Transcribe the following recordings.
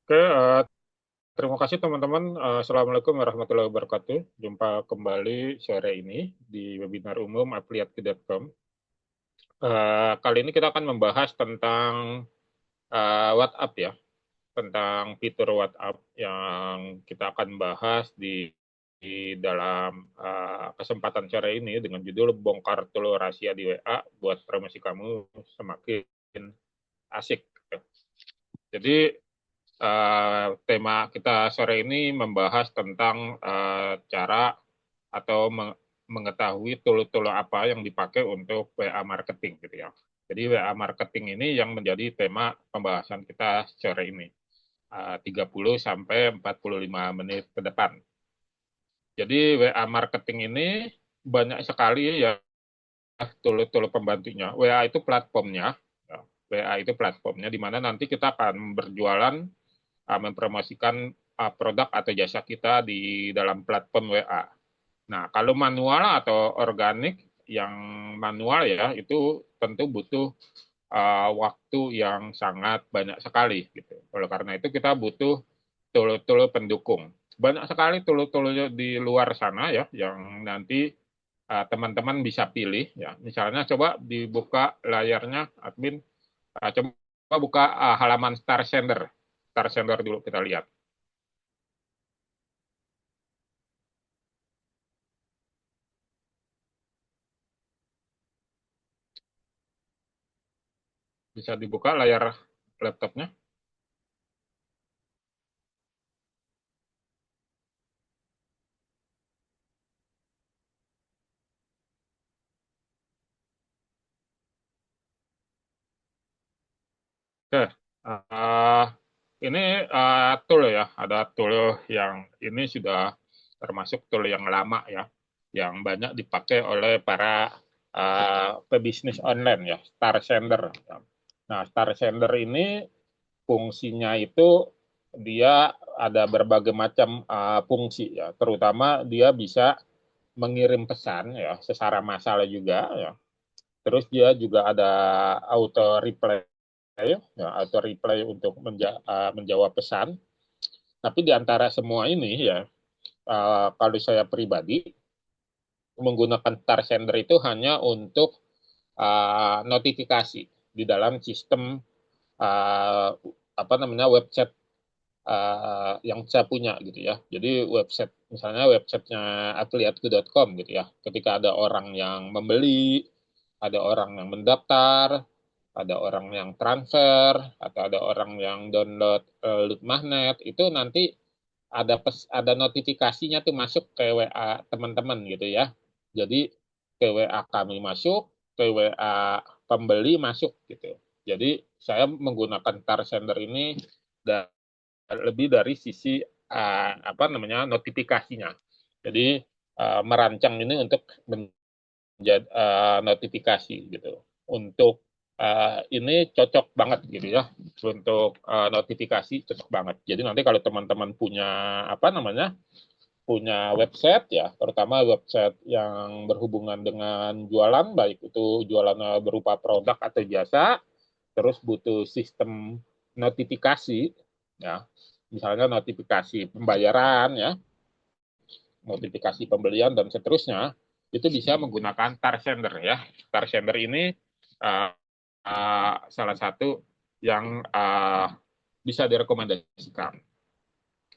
Oke, terima kasih teman-teman. Assalamualaikum warahmatullahi wabarakatuh. Jumpa kembali sore ini di webinar umum Affiliate.com. Kali ini kita akan membahas tentang WhatsApp ya, tentang fitur WhatsApp yang kita akan bahas di dalam kesempatan sore ini dengan judul Bongkar Telur Rahasia di WA buat promosi kamu semakin asik. Jadi tema kita sore ini membahas tentang cara atau mengetahui tool-tool apa yang dipakai untuk WA marketing gitu ya. Jadi WA marketing ini yang menjadi tema pembahasan kita sore ini. 30 sampai 45 menit ke depan. Jadi WA marketing ini banyak sekali ya tool-tool pembantunya. WA itu platformnya. Ya. WA itu platformnya di mana nanti kita akan berjualan mempromosikan produk atau jasa kita di dalam platform WA. Nah, kalau manual atau organik, yang manual ya, itu tentu butuh waktu yang sangat banyak sekali. Gitu. Oleh karena itu kita butuh tool-tool pendukung. Banyak sekali tool-tool di luar sana ya, yang nanti teman-teman bisa pilih. Ya. Misalnya coba dibuka layarnya, admin, coba buka halaman Star Sender. Star Sender dulu kita lihat. Bisa dibuka layar laptopnya. Oke, uh, ini tool ya, ada tool yang ini sudah termasuk tool yang lama ya, yang banyak dipakai oleh para pebisnis online ya, Star Sender. Nah, Star Sender ini fungsinya itu dia ada berbagai macam fungsi ya, terutama dia bisa mengirim pesan ya secara massal juga ya. Terus dia juga ada auto reply ya, auto reply untuk menjawab pesan. Tapi di antara semua ini ya, kalau saya pribadi menggunakan Star Sender itu hanya untuk notifikasi di dalam sistem uh, apa namanya website yang saya punya gitu ya. Jadi website misalnya websitenya affiliate.com gitu ya. Ketika ada orang yang membeli, ada orang yang mendaftar, ada orang yang transfer, atau ada orang yang download lead magnet, itu nanti ada notifikasinya tuh masuk ke WA teman-teman gitu ya. Jadi ke WA kami masuk, ke WA pembeli masuk gitu. Jadi saya menggunakan tar sender ini lebih dari sisi apa namanya notifikasinya. Jadi merancang ini untuk menjadi notifikasi gitu. Untuk ini cocok banget gitu ya untuk notifikasi cocok banget. Jadi nanti kalau teman-teman punya apa namanya punya website ya, terutama website yang berhubungan dengan jualan, baik itu jualannya berupa produk atau jasa, terus butuh sistem notifikasi ya, misalnya notifikasi pembayaran ya, notifikasi pembelian dan seterusnya, itu bisa menggunakan tar sender ya. Tar sender ini uh, salah satu yang bisa direkomendasikan.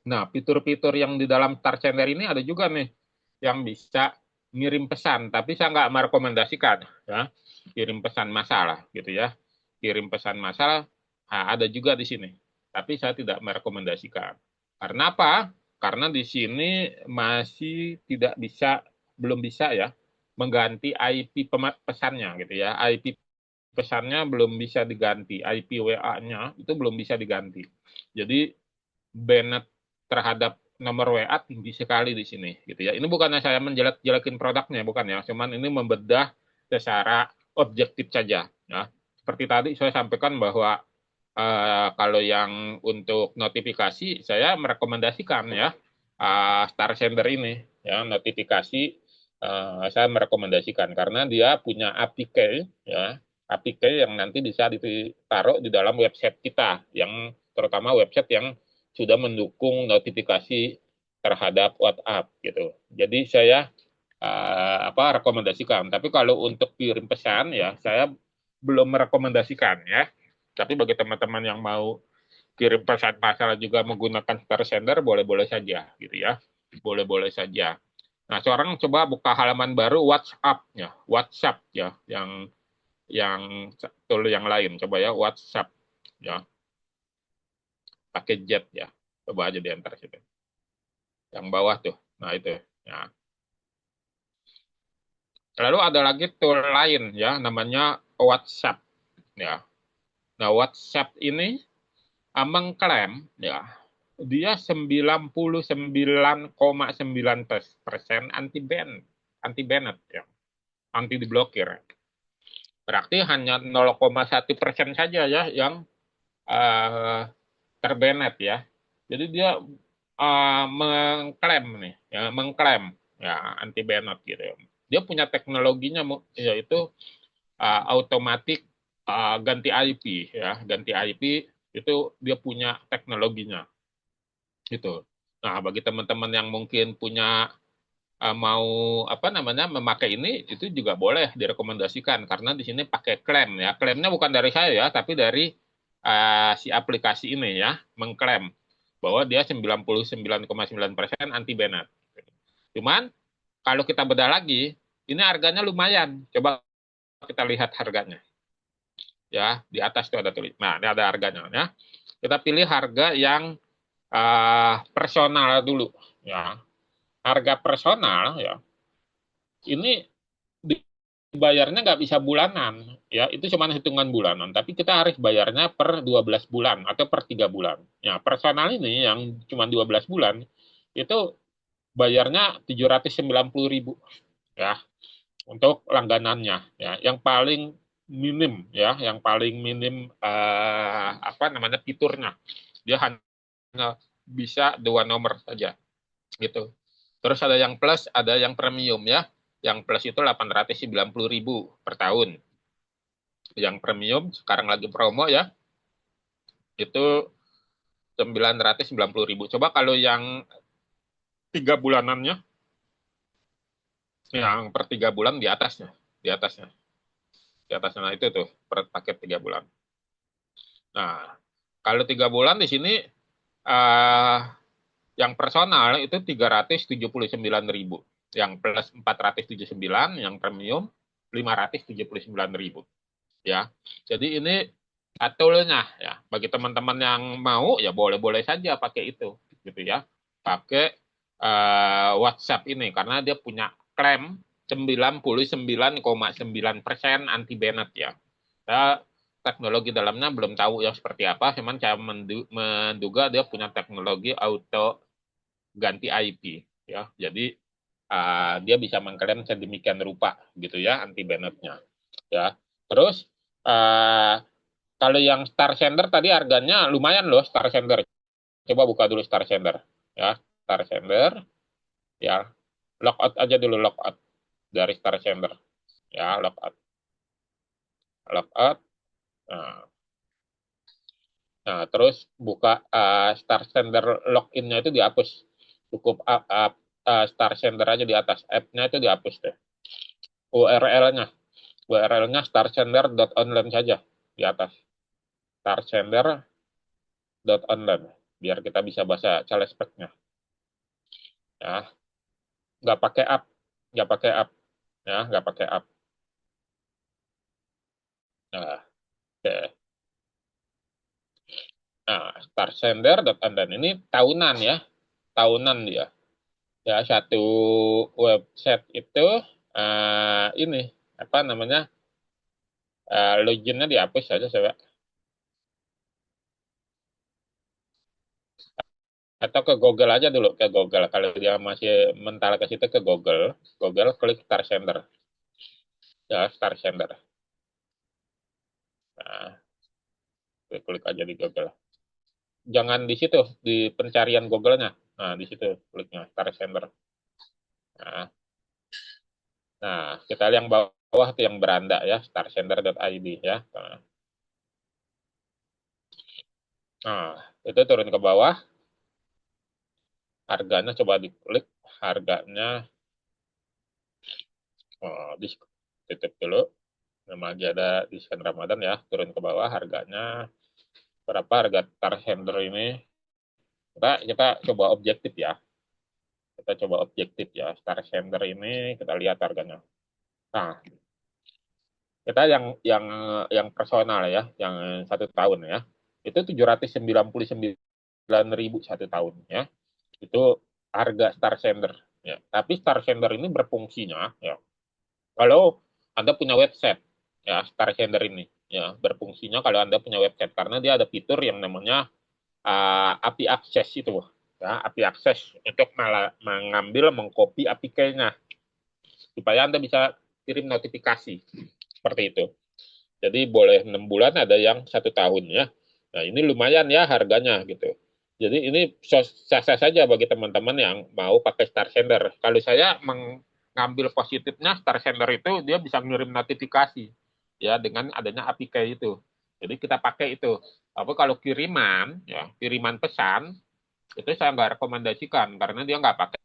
Nah, fitur-fitur yang di dalam tar sender ini ada juga nih yang bisa ngirim pesan, tapi saya nggak merekomendasikan ya, kirim pesan masalah gitu ya. Kirim pesan masalah ada juga di sini, tapi saya tidak merekomendasikan. Karena apa? Karena di sini masih tidak bisa, belum bisa ya, mengganti IP pesannya gitu ya. IP pesannya belum bisa diganti, IP WA-nya itu belum bisa diganti. Jadi Bennett terhadap nomor WA tinggi sekali di sini gitu ya. Ini bukannya saya menjelek-jelekin produknya, bukan ya. Cuman ini membedah secara objektif saja ya. Seperti tadi saya sampaikan bahwa kalau yang untuk notifikasi saya merekomendasikan ya Star Sender ini ya notifikasi saya merekomendasikan karena dia punya APK ya APK yang nanti bisa ditaruh di dalam website kita yang terutama website yang sudah mendukung notifikasi terhadap WhatsApp gitu. Jadi saya rekomendasikan. Tapi kalau untuk kirim pesan ya saya belum merekomendasikan ya. Tapi bagi teman-teman yang mau kirim pesan masalah juga menggunakan Star Sender boleh-boleh saja gitu ya. Boleh-boleh saja. Nah, sekarang coba buka halaman baru WhatsApp ya, yang tool yang lain. Coba ya WhatsApp ya, pakai jet ya. Coba aja di enter situ. Yang bawah tuh. Nah, itu ya. Lalu ada lagi tool lain ya, namanya WhatsApp ya. Nah, WhatsApp ini mengklaim ya dia 99,9% anti banned ya, anti diblokir. Berarti hanya 0,1% saja ya yang uh, terbanet ya. Jadi dia mengklaim nih, ya mengklaim ya anti banned gitu. Dia punya teknologinya yaitu automatic ganti IP ya, ganti IP itu dia punya teknologinya gitu. Nah, bagi teman-teman yang mungkin punya mau memakai ini itu juga boleh direkomendasikan karena di sini pakai klaim ya. Klaimnya bukan dari saya ya, tapi dari si aplikasi ini ya, mengklaim bahwa dia 99,9% anti banned. Cuman kalau kita bedah lagi, ini harganya lumayan. Coba kita lihat harganya. Ya, di atas itu ada tulis. Nah, ini ada harganya ya. Kita pilih harga yang personal dulu ya. Harga personal ya. Ini dibayarnya nggak bisa bulanan ya, itu cuma hitungan bulanan, tapi kita harus bayarnya per 12 bulan atau per 3 bulan. Ya, personal ini yang cuma 12 bulan itu bayarnya 790.000 ya untuk langganannya ya. Yang paling minim ya, yang paling minim fiturnya. Dia hanya bisa 2 nomor saja gitu. Terus ada yang plus, ada yang premium ya. Yang plus itu 890.000 per tahun. Yang premium sekarang lagi promo ya, itu 990.000. Coba kalau yang 3 bulanannya, yang per 3 bulan di atasnya, di atasnya, di atasnya nah itu tuh per paket 3 bulan. Nah, kalau 3 bulan di sini uh, yang personal itu 379.000, yang plus 479, yang premium 579.000 ya. Jadi ini toolnya ya. Bagi teman-teman yang mau ya boleh-boleh saja pakai itu gitu ya. Pakai WhatsApp ini karena dia punya klaim 99,9% anti banned ya. Saya teknologi dalamnya belum tahu yang seperti apa, cuman saya menduga dia punya teknologi auto ganti IP ya. Jadi dia bisa mengklaim sedemikian rupa gitu ya anti banned-nya ya. Terus kalau yang Star Sender tadi harganya lumayan loh, Star Sender. Coba buka dulu Star Sender ya, Star Sender ya. Logout aja dulu, logout dari Star Sender ya, logout. Logout. Nah, terus buka Star Sender login-nya itu dihapus. Cukup Star Sender aja di atas, app-nya itu dihapus deh. URL-nya, URL-nya starsender.online saja di atas. Starsender.online biar kita bisa baca speknya ya, nggak pakai app, nggak pakai app ya, nggak pakai app. Nah, oke. Nah, starsender.online ini tahunan ya, tahunan dia ya. Satu website itu ini apa namanya, loginnya dihapus saja coba, atau ke Google aja dulu, ke Google. Kalau dia masih mental ke situ, ke Google, Google klik Star Sender ya, Star Sender. Nah, klik aja di Google, jangan di situ di pencarian Google-nya. Nah, di situ kliknya Star Sender. Nah, kita lihat yang bawah itu yang beranda ya, starsender.id ya. Nah, itu turun ke bawah. harganya coba diklik, harganya titip dulu. Memang lagi ada diskon Ramadan ya, turun ke bawah harganya berapa harga Star Sander ini. Kita coba objektif ya. Kita coba objektif ya. Star Sander ini kita lihat harganya. Nah, kita yang personal ya, yang 1 tahun ya. Itu 799.000 1 tahun ya. Itu harga Star Sander ya. Tapi Star Sander ini berfungsinya ya. Kalau Anda punya website ya, Star Sander ini ya berfungsinya kalau Anda punya website karena dia ada fitur yang namanya API akses itu ya, API akses untuk mengambil mengcopy API-nya supaya Anda bisa kirim notifikasi seperti itu. Jadi boleh 6 bulan, ada yang 1 tahun ya. Nah ini lumayan ya harganya gitu. Jadi ini sah-sah saja bagi teman-teman yang mau pakai Star Sender. Kalau saya mengambil positifnya Star Sender itu dia bisa ngirim notifikasi ya dengan adanya API itu. Jadi kita pakai itu. Tapi kalau kiriman ya kiriman pesan itu saya nggak rekomendasikan karena dia nggak pakai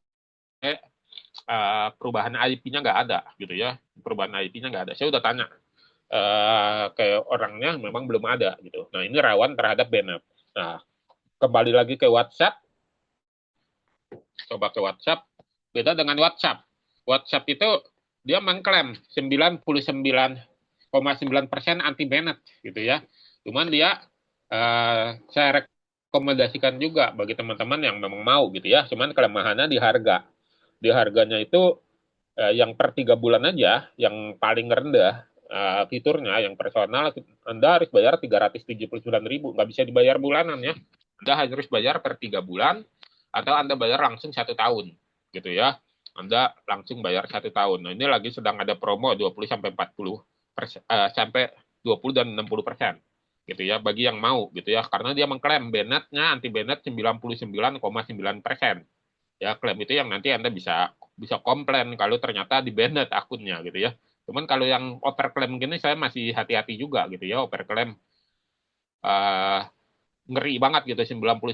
perubahan IP-nya nggak ada gitu ya. Perubahan IP-nya nggak ada. Saya udah tanya ke orangnya memang belum ada gitu. Nah ini rawan terhadap banned. Nah kembali lagi ke WhatsApp, coba ke WhatsApp, beda dengan WhatsApp. WhatsApp itu dia mengklaim 99,9% anti banned gitu ya. Cuman dia saya rekomendasikan juga bagi teman-teman yang memang mau gitu ya. Cuman kelemahannya di harga. Di harganya itu yang per 3 bulan aja, yang paling rendah fiturnya, yang personal, Anda harus bayar 379.000, nggak bisa dibayar bulanan ya. Anda harus bayar per 3 bulan, atau Anda bayar langsung 1 tahun, gitu ya. Anda langsung bayar 1 tahun. Nah ini lagi sedang ada promo 20-40%, sampai 20 dan 60%, gitu ya, bagi yang mau, gitu ya, karena dia mengklaim banned-nya anti banned 99,9%. Ya klaim itu yang nanti Anda bisa komplain kalau ternyata di banned akunnya gitu ya. Cuman kalau yang overclaim gini saya masih hati-hati juga gitu ya, overclaim uh, ngeri banget gitu 99,9,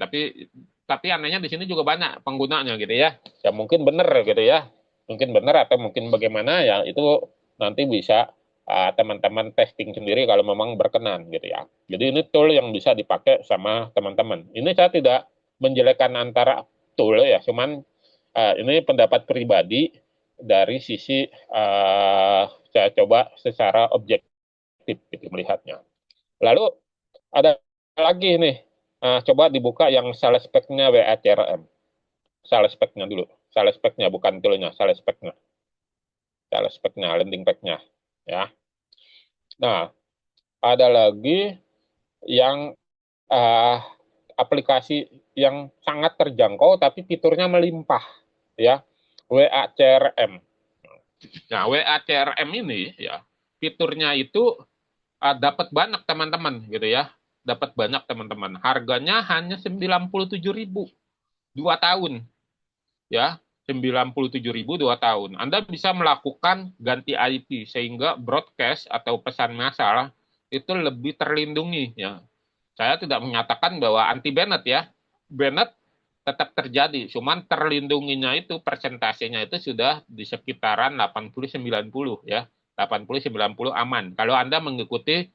tapi anehnya di sini juga banyak penggunanya gitu ya. Ya mungkin benar gitu ya. Mungkin benar atau mungkin bagaimana ya itu nanti bisa teman-teman testing sendiri kalau memang berkenan gitu ya. Jadi ini tool yang bisa dipakai sama teman-teman. Ini saya tidak menjelekkan antara tool ya, cuman ini pendapat pribadi dari sisi saya coba secara objektif gitu melihatnya. Lalu ada lagi nih, coba dibuka yang sales spec-nya WA CRM. Sales spec-nya dulu. Sales spec-nya, bukan tool-nya, sales spec-nya. Sales spec-nya, landing page-nya. Ya. Nah, ada lagi yang uh, aplikasi yang sangat terjangkau tapi fiturnya melimpah. Ya, WA CRM. Nah, WA CRM ini ya fiturnya itu dapat banyak teman-teman gitu ya. Dapat banyak teman-teman. Harganya hanya 97.000 2 tahun ya. 97.000 2 tahun. Anda bisa melakukan ganti IP sehingga broadcast atau pesan massal itu lebih terlindungi ya. Saya tidak menyatakan bahwa anti banned ya. Banned tetap terjadi, cuman terlindunginya itu persentasenya itu sudah di sekitaran 80-90 ya. 80-90 aman. Kalau Anda mengikuti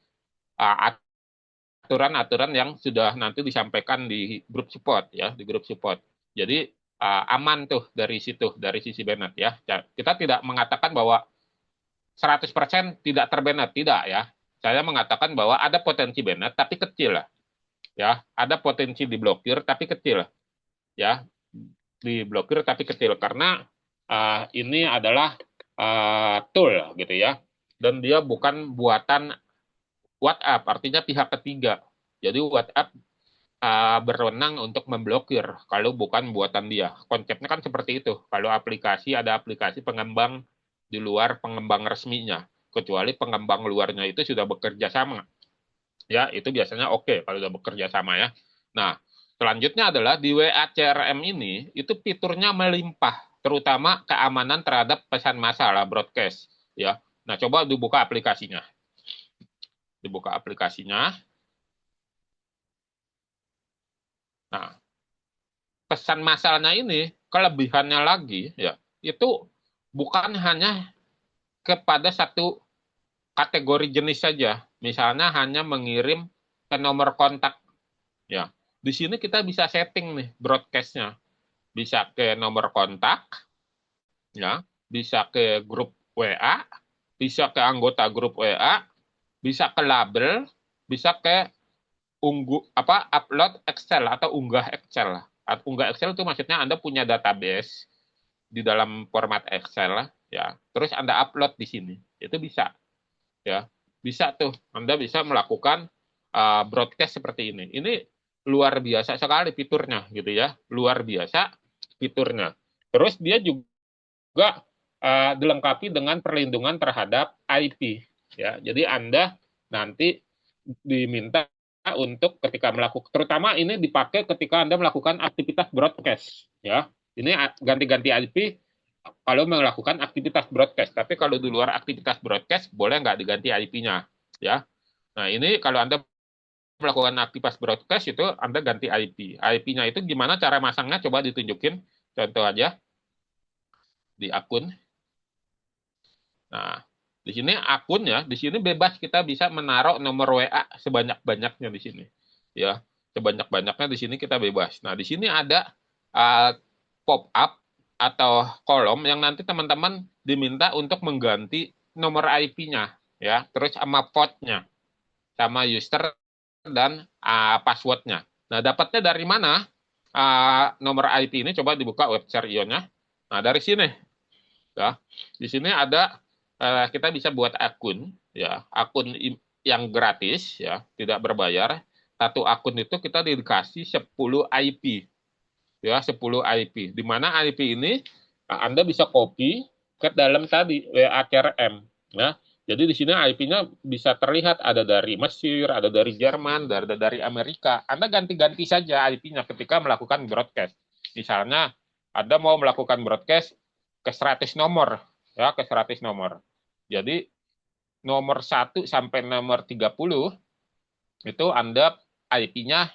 aturan-aturan yang sudah nanti disampaikan di grup support ya, di grup support. Jadi aman tuh dari situ, dari sisi banned ya. Kita tidak mengatakan bahwa 100% tidak terbanned, tidak ya. Saya mengatakan bahwa ada potensi banned tapi kecil lah. Ya, ada potensi diblokir tapi kecil ya. Diblokir tapi kecil karena ini adalah tool gitu ya. Dan dia bukan buatan WhatsApp, artinya pihak ketiga. Jadi WhatsApp berwenang untuk memblokir kalau bukan buatan dia. Konsepnya kan seperti itu. Kalau aplikasi, ada aplikasi pengembang di luar pengembang resminya. Kecuali pengembang luarnya itu sudah bekerja sama. Ya, itu biasanya oke kalau sudah bekerja sama ya. Nah, selanjutnya adalah di WA CRM ini, itu fiturnya melimpah. Terutama keamanan terhadap pesan massal, broadcast. Ya. Nah, coba dibuka aplikasinya. Dibuka aplikasinya. Nah, pesan masalnya ini kelebihannya lagi ya, itu bukan hanya kepada satu kategori jenis saja. Misalnya hanya mengirim ke nomor kontak ya. Di sini kita bisa setting nih broadcast-nya. Bisa ke nomor kontak ya, bisa ke grup WA, bisa ke anggota grup WA, bisa ke label, bisa ke upload Excel atau unggah Excel. Unggah Excel itu maksudnya Anda punya database di dalam format Excel ya. Terus Anda upload di sini. Itu bisa ya. Bisa tuh Anda bisa melakukan broadcast seperti ini. Ini luar biasa sekali fiturnya gitu ya. Luar biasa fiturnya. Terus dia juga dilengkapi dengan perlindungan terhadap IP ya. Jadi Anda nanti diminta untuk ketika melakukan, terutama ini dipakai ketika Anda melakukan aktivitas broadcast ya. Ini ganti-ganti IP kalau melakukan aktivitas broadcast. Tapi kalau di luar aktivitas broadcast boleh nggak diganti IP-nya ya. Nah ini kalau Anda melakukan aktivitas broadcast itu Anda ganti IP. IP-nya itu gimana cara masangnya? Coba ditunjukin contoh aja di akun. Nah, di sini akunnya, di sini bebas kita bisa menaruh nomor WA sebanyak-banyaknya di sini. Ya, sebanyak-banyaknya di sini kita bebas. Nah, di sini ada pop-up atau kolom yang nanti teman-teman diminta untuk mengganti nomor IP-nya, ya, terus sama portnya, sama user dan passwordnya. Nah, dapatnya dari mana nomor IP ini? Coba dibuka web Ionnya. Nah, dari sini, ya, di sini ada kita bisa buat akun, ya, akun yang gratis, ya, tidak berbayar. Satu akun itu kita dikasih 10 IP, ya, 10 IP. Di mana IP ini Anda bisa copy ke dalam tadi WA CRM, ya. Jadi di sini IP-nya bisa terlihat ada dari Mesir, ada dari Jerman, ada dari Amerika. Anda ganti-ganti saja IP-nya ketika melakukan broadcast. Misalnya Anda mau melakukan broadcast ke 100 nomor, ya, ke 100 nomor. Jadi nomor 1 sampai nomor 30 itu Anda IP-nya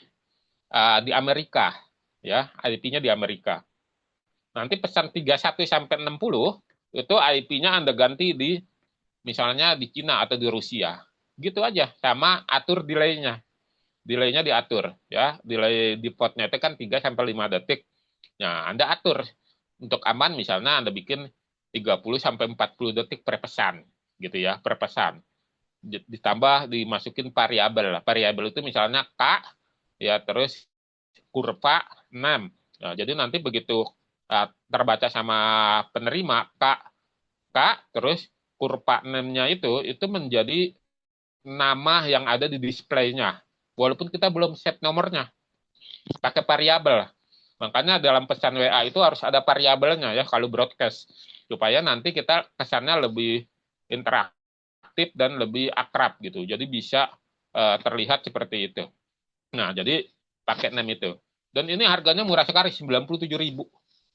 di Amerika, ya, IP-nya di Amerika. Nanti pesan 31 sampai 60 itu IP-nya Anda ganti di misalnya di Cina atau di Rusia. Gitu aja, sama atur delay-nya. Delay-nya diatur, ya. Delay di portnya itu kan 3 sampai 5 detik. Nah, Anda atur untuk aman misalnya Anda bikin 30 sampai 40 detik per pesan, gitu ya, per pesan. Ditambah dimasukin variabel. Variabel itu misalnya K, ya, terus kurva 6. Nah, jadi nanti begitu terbaca sama penerima K terus kurva 6-nya itu menjadi nama yang ada di display-nya. Walaupun kita belum set nomornya, pakai variabel. Makanya dalam pesan WA itu harus ada variabelnya ya kalau broadcast. Supaya nanti kita kesannya lebih interaktif dan lebih akrab gitu. Jadi bisa terlihat seperti itu. Nah, jadi pakai 6 itu. Dan ini harganya murah sekali, 97.000.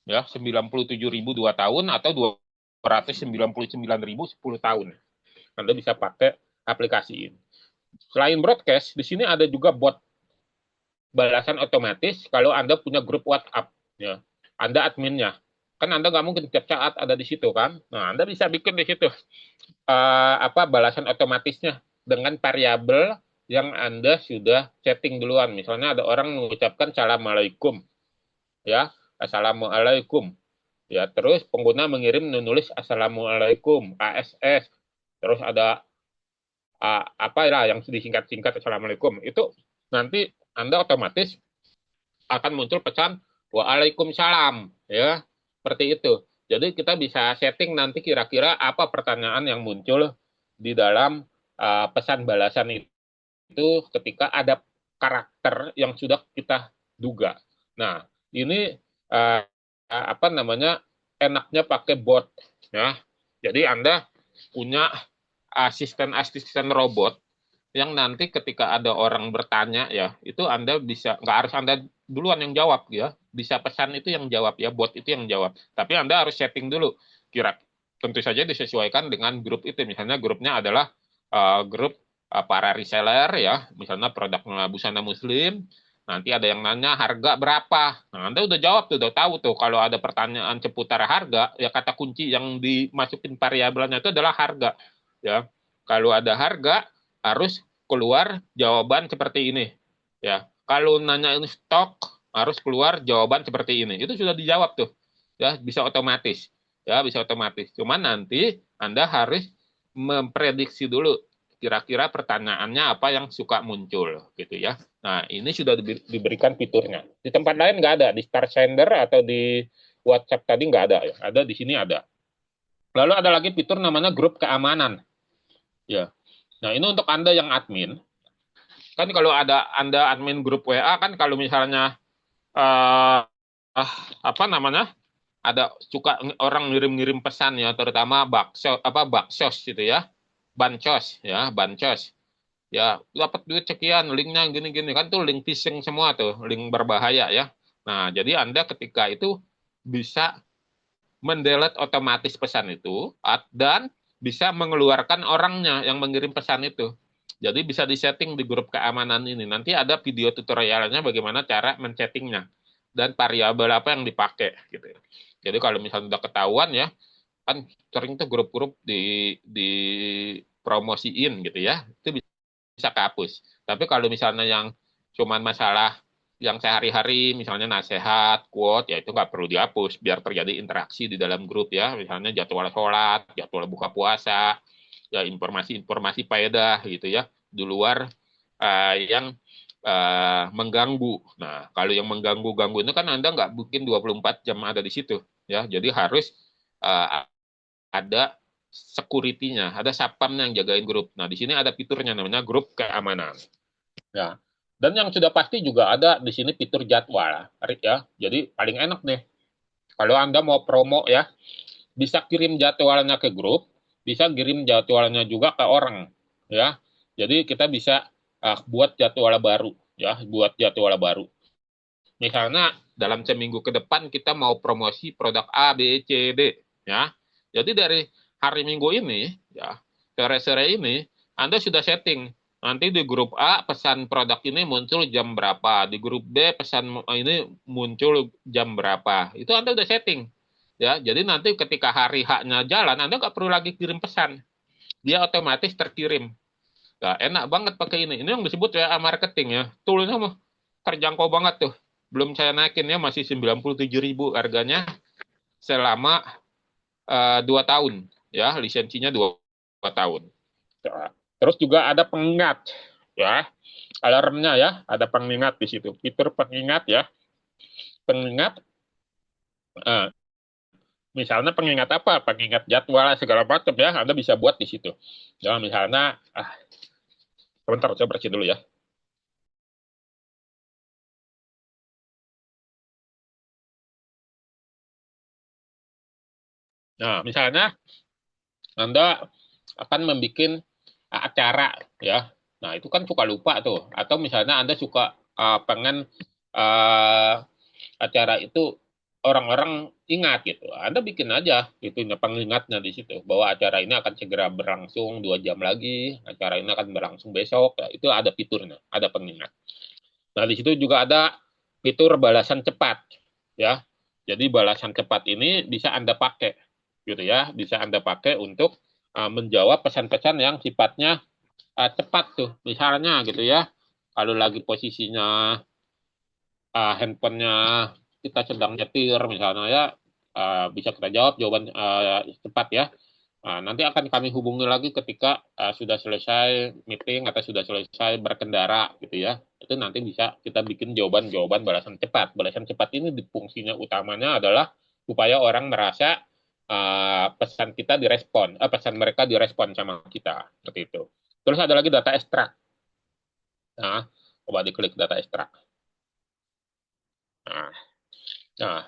Ya, 97.000 2 tahun atau 299.000 10 tahun. Anda bisa pakai aplikasi ini. Selain broadcast, di sini ada juga bot balasan otomatis kalau Anda punya grup WhatsApp. Ya. Anda adminnya. Kan Anda nggak mungkin setiap saat ada di situ kan. Nah, Anda bisa bikin di situ balasan otomatisnya dengan variabel yang Anda sudah setting duluan. Misalnya ada orang mengucapkan Assalamualaikum. Ya, Assalamualaikum. Ya, terus pengguna mengirim menulis Assalamualaikum, ASS. Terus ada apa ya yang disingkat-singkat Assalamualaikum. Itu nanti Anda otomatis akan muncul pesan Waalaikumsalam, ya. Seperti itu. Jadi kita bisa setting nanti kira-kira apa pertanyaan yang muncul di dalam pesan balasan itu ketika ada karakter yang sudah kita duga. Nah, ini apa namanya enaknya pakai bot, ya. Jadi Anda punya asisten-asisten robot yang nanti ketika ada orang bertanya ya itu Anda bisa nggak harus Anda duluan yang jawab ya, bisa pesan itu yang jawab ya, bot itu yang jawab, tapi Anda harus setting dulu kira tentu saja disesuaikan dengan grup itu. Misalnya grupnya adalah grup para reseller ya, misalnya produknya busana muslim. Nanti ada yang nanya harga berapa. Nah, Anda udah jawab tuh, udah tahu tuh. Kalau ada pertanyaan seputar harga, ya kata kunci yang dimasukin variabelnya itu adalah harga. Ya, kalau ada harga harus keluar jawaban seperti ini. Ya, kalau nanya ini stok harus keluar jawaban seperti ini. Itu sudah dijawab tuh. Ya, bisa otomatis. Ya, bisa otomatis. Cuman nanti Anda harus memprediksi dulu kira-kira pertanyaannya apa yang suka muncul gitu ya. Nah, ini sudah diberikan fiturnya. Di tempat lain nggak ada, di Star Sender atau di WhatsApp tadi nggak ada ya. Ada di sini ada. Lalu ada lagi fitur namanya grup keamanan. Ya. Nah, ini untuk Anda yang admin. Kan kalau ada Anda admin grup WA kan kalau misalnya uh, apa namanya? Ada suka orang ngirim-ngirim pesan ya, terutama baksos gitu ya. Bancos ya dapat duit sekian linknya gini-gini kan tuh link phishing semua tuh link berbahaya ya. Nah jadi Anda ketika itu bisa mendelete otomatis pesan itu dan bisa mengeluarkan orangnya yang mengirim pesan itu. Jadi bisa disetting di grup keamanan ini. Nanti ada video tutorialnya bagaimana cara men-settingnya dan variabel apa yang dipakai gitu. Jadi kalau misalnya udah ketahuan ya, kan sering tuh grup-grup promosiin gitu ya. Itu bisa kehapus. Tapi kalau misalnya yang cuman masalah yang sehari-hari, misalnya nasihat, quote, ya itu nggak perlu dihapus, biar terjadi interaksi di dalam grup ya, misalnya jadwal sholat, jadwal buka puasa, ya informasi-informasi faedah gitu ya, di luar yang mengganggu. Nah, kalau yang mengganggu-ganggu itu kan Anda nggak mungkin 24 jam ada di situ ya, jadi harus uh, ada security-nya, ada sapam yang jagain grup. Nah, di sini ada fiturnya namanya grup keamanan. Ya. Dan yang sudah pasti juga ada di sini fitur jadwal, ya. Jadi paling enak nih. Kalau Anda mau promo ya, bisa kirim jadwalnya ke grup, bisa kirim jadwalnya juga ke orang, ya. Jadi kita bisa buat jadwal baru, ya, buat jadwal baru. Misalnya dalam seminggu ke depan kita mau promosi produk A, B, C, D, ya. Jadi dari hari Minggu ini, ya, sore-sore ini, Anda sudah setting. Nanti di grup A pesan produk ini muncul jam berapa, di grup B pesan ini muncul jam berapa. Itu Anda udah setting. Ya, jadi nanti ketika hari H-nya jalan, Anda nggak perlu lagi kirim pesan. Dia otomatis terkirim. Nah, enak banget pakai ini. Ini yang disebut WA marketing ya. Toolnya mah terjangkau banget tuh. Belum saya naikin ya, masih 97.000 harganya selama 2 tahun. Ya, lisensinya 2 tahun. Ya. Terus juga ada pengingat. Ya, alarmnya ya, ada pengingat di situ. Fitur pengingat ya. Pengingat, eh, misalnya pengingat apa? Pengingat jadwal segala macam ya, Anda bisa buat di situ. Ya, misalnya, sebentar, saya bersih dulu ya. Nah, misalnya Anda akan membuat acara ya. Nah, itu kan suka lupa tuh. Atau misalnya Anda suka pengen uh, acara itu orang-orang ingat gitu. Anda bikin aja gitu pengingatnya di situ bahwa acara ini akan segera berlangsung 2 jam lagi, acara ini akan berlangsung besok. Ya, itu ada fiturnya, ada pengingat. Nah, di situ juga ada fitur balasan cepat ya. Jadi balasan cepat ini bisa Anda pakai gitu ya, bisa Anda pakai untuk menjawab pesan-pesan yang sifatnya cepat tuh. Misalnya gitu ya, kalau lagi posisinya handphonenya kita sedang nyetir misalnya ya, bisa kita jawab jawaban cepat ya. Nanti akan kami hubungi lagi ketika sudah selesai meeting atau sudah selesai berkendara gitu ya. Itu nanti bisa kita bikin jawaban-jawaban balasan cepat. Balasan cepat ini fungsinya utamanya adalah supaya orang merasa pesan kita direspon, pesan mereka direspon sama kita seperti itu. Terus ada lagi data ekstrak. Nah, coba diklik data ekstrak. Nah, nah,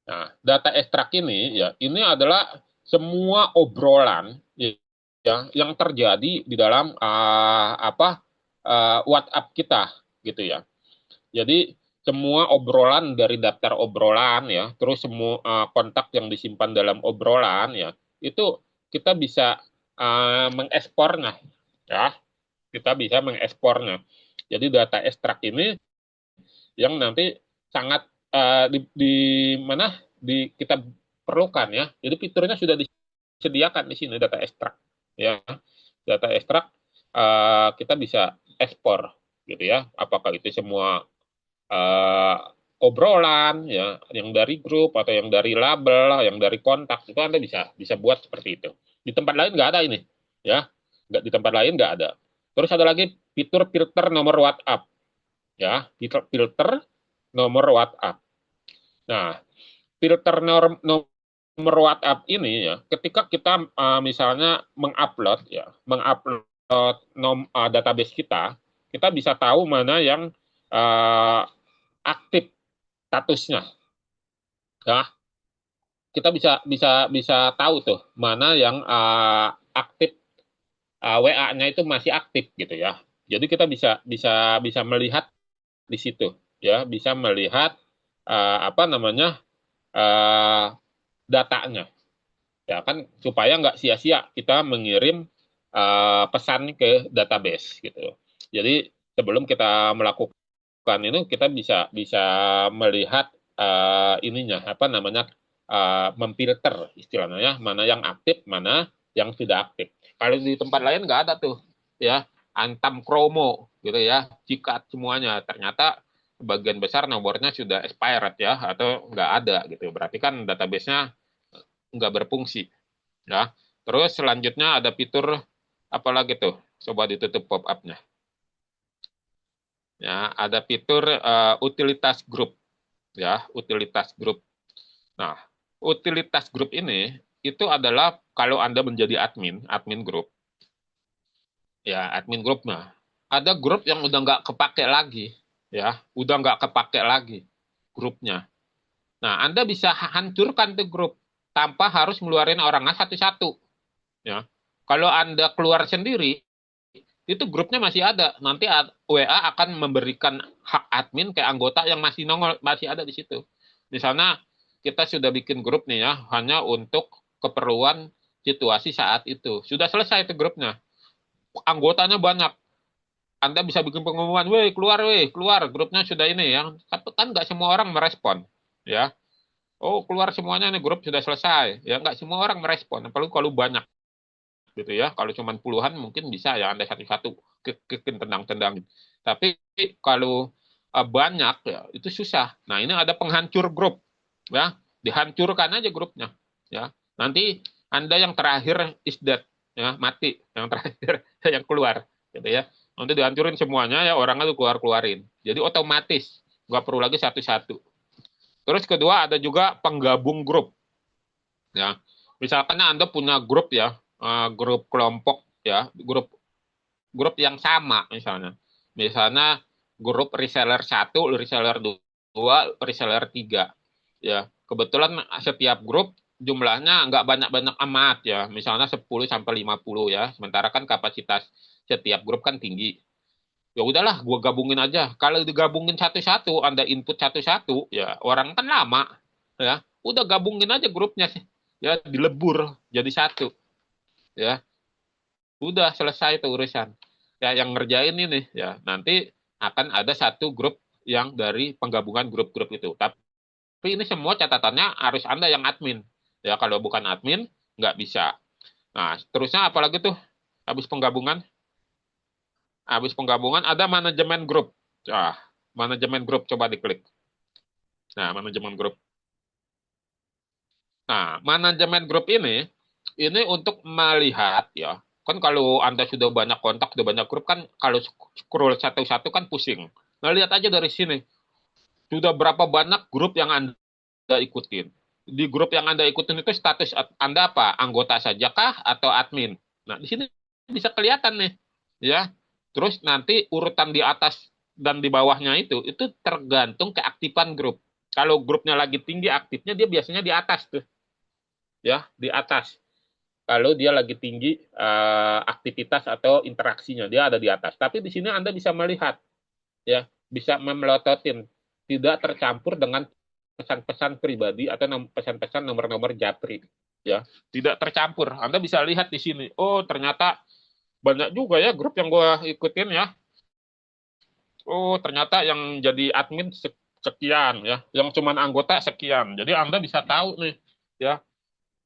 nah, data ekstrak ini ya, ini adalah semua obrolan ya yang terjadi di dalam WhatsApp kita gitu ya. Jadi semua obrolan dari daftar obrolan ya, terus semua kontak yang disimpan dalam obrolan ya, itu kita bisa mengekspornya ya, kita bisa mengekspornya. Jadi data ekstrak ini yang nanti sangat di mana kita perlukan ya. Jadi fiturnya sudah disediakan di sini data ekstrak ya. Data ekstrak kita bisa ekspor gitu ya. Apakah itu semua uh, obrolan ya, yang dari grup atau yang dari label, yang dari kontak itu Anda bisa bisa buat seperti itu. Di tempat lain nggak ada ini ya. Nggak, di tempat lain nggak ada. Terus ada lagi fitur filter nomor WhatsApp ya, fitur filter nomor WhatsApp. Nah, filter nomor WhatsApp ini ya, ketika kita misalnya mengupload ya, mengupload database kita, kita bisa tahu mana yang uh, aktif statusnya. Ya, kita bisa bisa bisa tahu tuh mana yang aktif, WA-nya itu masih aktif gitu ya. Jadi kita bisa bisa bisa melihat di situ ya, bisa melihat apa namanya uh, datanya ya kan, supaya nggak sia-sia kita mengirim pesan ke database gitu. Jadi sebelum kita melakukan ini kita bisa bisa melihat ininya apa namanya, memfilter istilahnya ya, mana yang aktif, mana yang tidak aktif. Kalau di tempat lain nggak ada tuh ya, antam kromo gitu ya, cikat semuanya. Ternyata sebagian besar nomornya sudah expired ya, atau nggak ada gitu. Berarti kan database-nya nggak berfungsi ya. Terus selanjutnya ada fitur apa lagi tuh? Coba ditutup pop-up-nya. Ya, ada fitur utilitas grup ya, utilitas grup. Nah, utilitas grup ini itu adalah kalau Anda menjadi admin grup, ya admin grup. Nah, ada grup yang udah nggak kepake lagi, ya, udah nggak kepake lagi grupnya. Nah, Anda bisa hancurkan tuh grup tanpa harus ngeluarin orangnya satu-satu, ya. Kalau Anda keluar sendiri, itu grupnya masih ada. Nanti WA akan memberikan hak admin ke anggota yang masih nongol, masih ada di situ. Misalnya kita sudah bikin grup nih ya, hanya untuk keperluan situasi saat itu. Sudah selesai itu grupnya. Anggotanya banyak. Anda bisa bikin pengumuman, weh, keluar, grupnya sudah ini ya. Tapi kan nggak semua orang merespon, ya. Oh, keluar semuanya nih, grup sudah selesai. Ya, nggak semua orang merespon, apalagi kalau banyak gitu ya. Kalau cuma puluhan mungkin bisa ya Anda satu-satu tendang-tendang. Tapi kalau banyak ya itu susah. Nah, ini ada penghancur grup ya. Dihancurkan aja grupnya ya. Nanti Anda yang terakhir is dead ya, mati yang terakhir yang keluar gitu ya. Nanti dihancurin semuanya ya, orangnya tuh keluarin. Jadi otomatis nggak perlu lagi satu-satu. Terus kedua ada juga penggabung grup ya. Misalkan Anda punya grup ya, grup kelompok ya, grup grup yang sama misalnya. Misalnya grup reseller 1, reseller 2, reseller 3. Ya, kebetulan setiap grup jumlahnya nggak banyak-banyak amat ya. Misalnya 10 sampai 50 ya. Sementara kan kapasitas setiap grup kan tinggi. Ya udahlah, gua gabungin aja. Kalau digabungin satu-satu, Anda input satu-satu, ya orang kan lama. Ya, udah gabungin aja grupnya sih. Ya, dilebur jadi satu. Ya, udah selesai itu urusan. Ya, yang ngerjain ini ya nanti akan ada satu grup yang dari penggabungan grup-grup itu. Tapi ini semua catatannya harus Anda yang admin. Ya, kalau bukan admin nggak bisa. Nah, terusnya apalagi tuh habis penggabungan? Habis penggabungan ada manajemen grup. Ah, manajemen grup coba diklik. Nah, manajemen grup. Nah, manajemen grup ini untuk melihat ya, kan kalau Anda sudah banyak kontak, sudah banyak grup kan, kalau scroll satu-satu kan pusing. Nah, lihat aja dari sini, sudah berapa banyak grup yang Anda ikutin. Di grup yang Anda ikutin itu status Anda apa? Anggota saja kah atau admin? Nah, di sini bisa kelihatan nih, ya. Terus nanti urutan di atas dan di bawahnya itu tergantung keaktifan grup. Kalau grupnya lagi tinggi aktifnya, dia biasanya di atas tuh, ya, di atas. Kalau dia lagi tinggi aktivitas atau interaksinya, dia ada di atas. Tapi di sini Anda bisa melihat, ya, bisa memelototin, tidak tercampur dengan pesan-pesan pribadi atau pesan-pesan nomor-nomor japri, ya, tidak tercampur. Anda bisa lihat di sini, oh ternyata banyak juga ya grup yang gue ikutin ya. oh ternyata yang jadi admin sekian ya, yang cuman anggota sekian. Jadi Anda bisa tahu nih ya.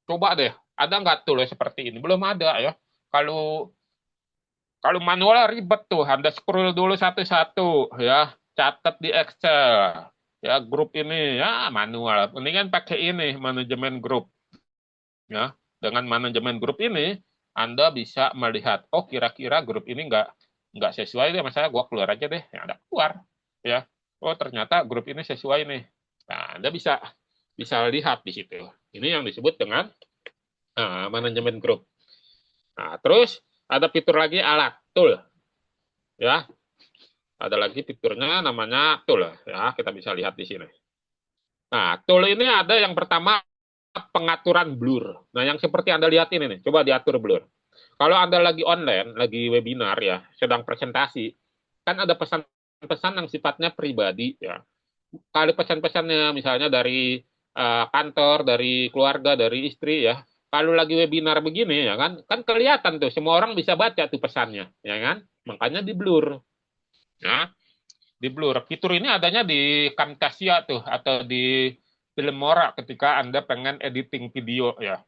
Coba deh, ada nggak tool seperti ini? Belum ada ya. Kalau kalau manual ribet tuh, Anda scroll dulu satu-satu ya, catat di Excel. Ya, grup ini ya manual. Mendingan pakai ini manajemen grup ya. Dengan manajemen grup ini Anda bisa melihat, oh kira-kira grup ini nggak sesuai deh, misalnya gua keluar aja deh, ya ada keluar ya. Oh ternyata grup ini sesuai nih. Nah, Anda bisa bisa lihat di situ. Ini yang disebut dengan manajemen grup. Nah, terus ada fitur lagi alat tool ya. Ada lagi fiturnya namanya tool ya. Kita bisa lihat di sini. Nah, tool ini ada yang pertama pengaturan blur. Nah, yang seperti Anda lihat ini nih, coba diatur blur. Kalau Anda lagi online, lagi webinar ya, sedang presentasi, kan ada pesan-pesan yang sifatnya pribadi ya. Kali pesan-pesannya misalnya dari kantor, dari keluarga, dari istri ya. Kalau lagi webinar begini ya kan, kan kelihatan tuh semua orang bisa baca tuh pesannya, ya kan? Makanya di blur. Ya, di blur. Fitur ini adanya di Camtasia tuh atau di Filmora ketika Anda pengen editing video ya.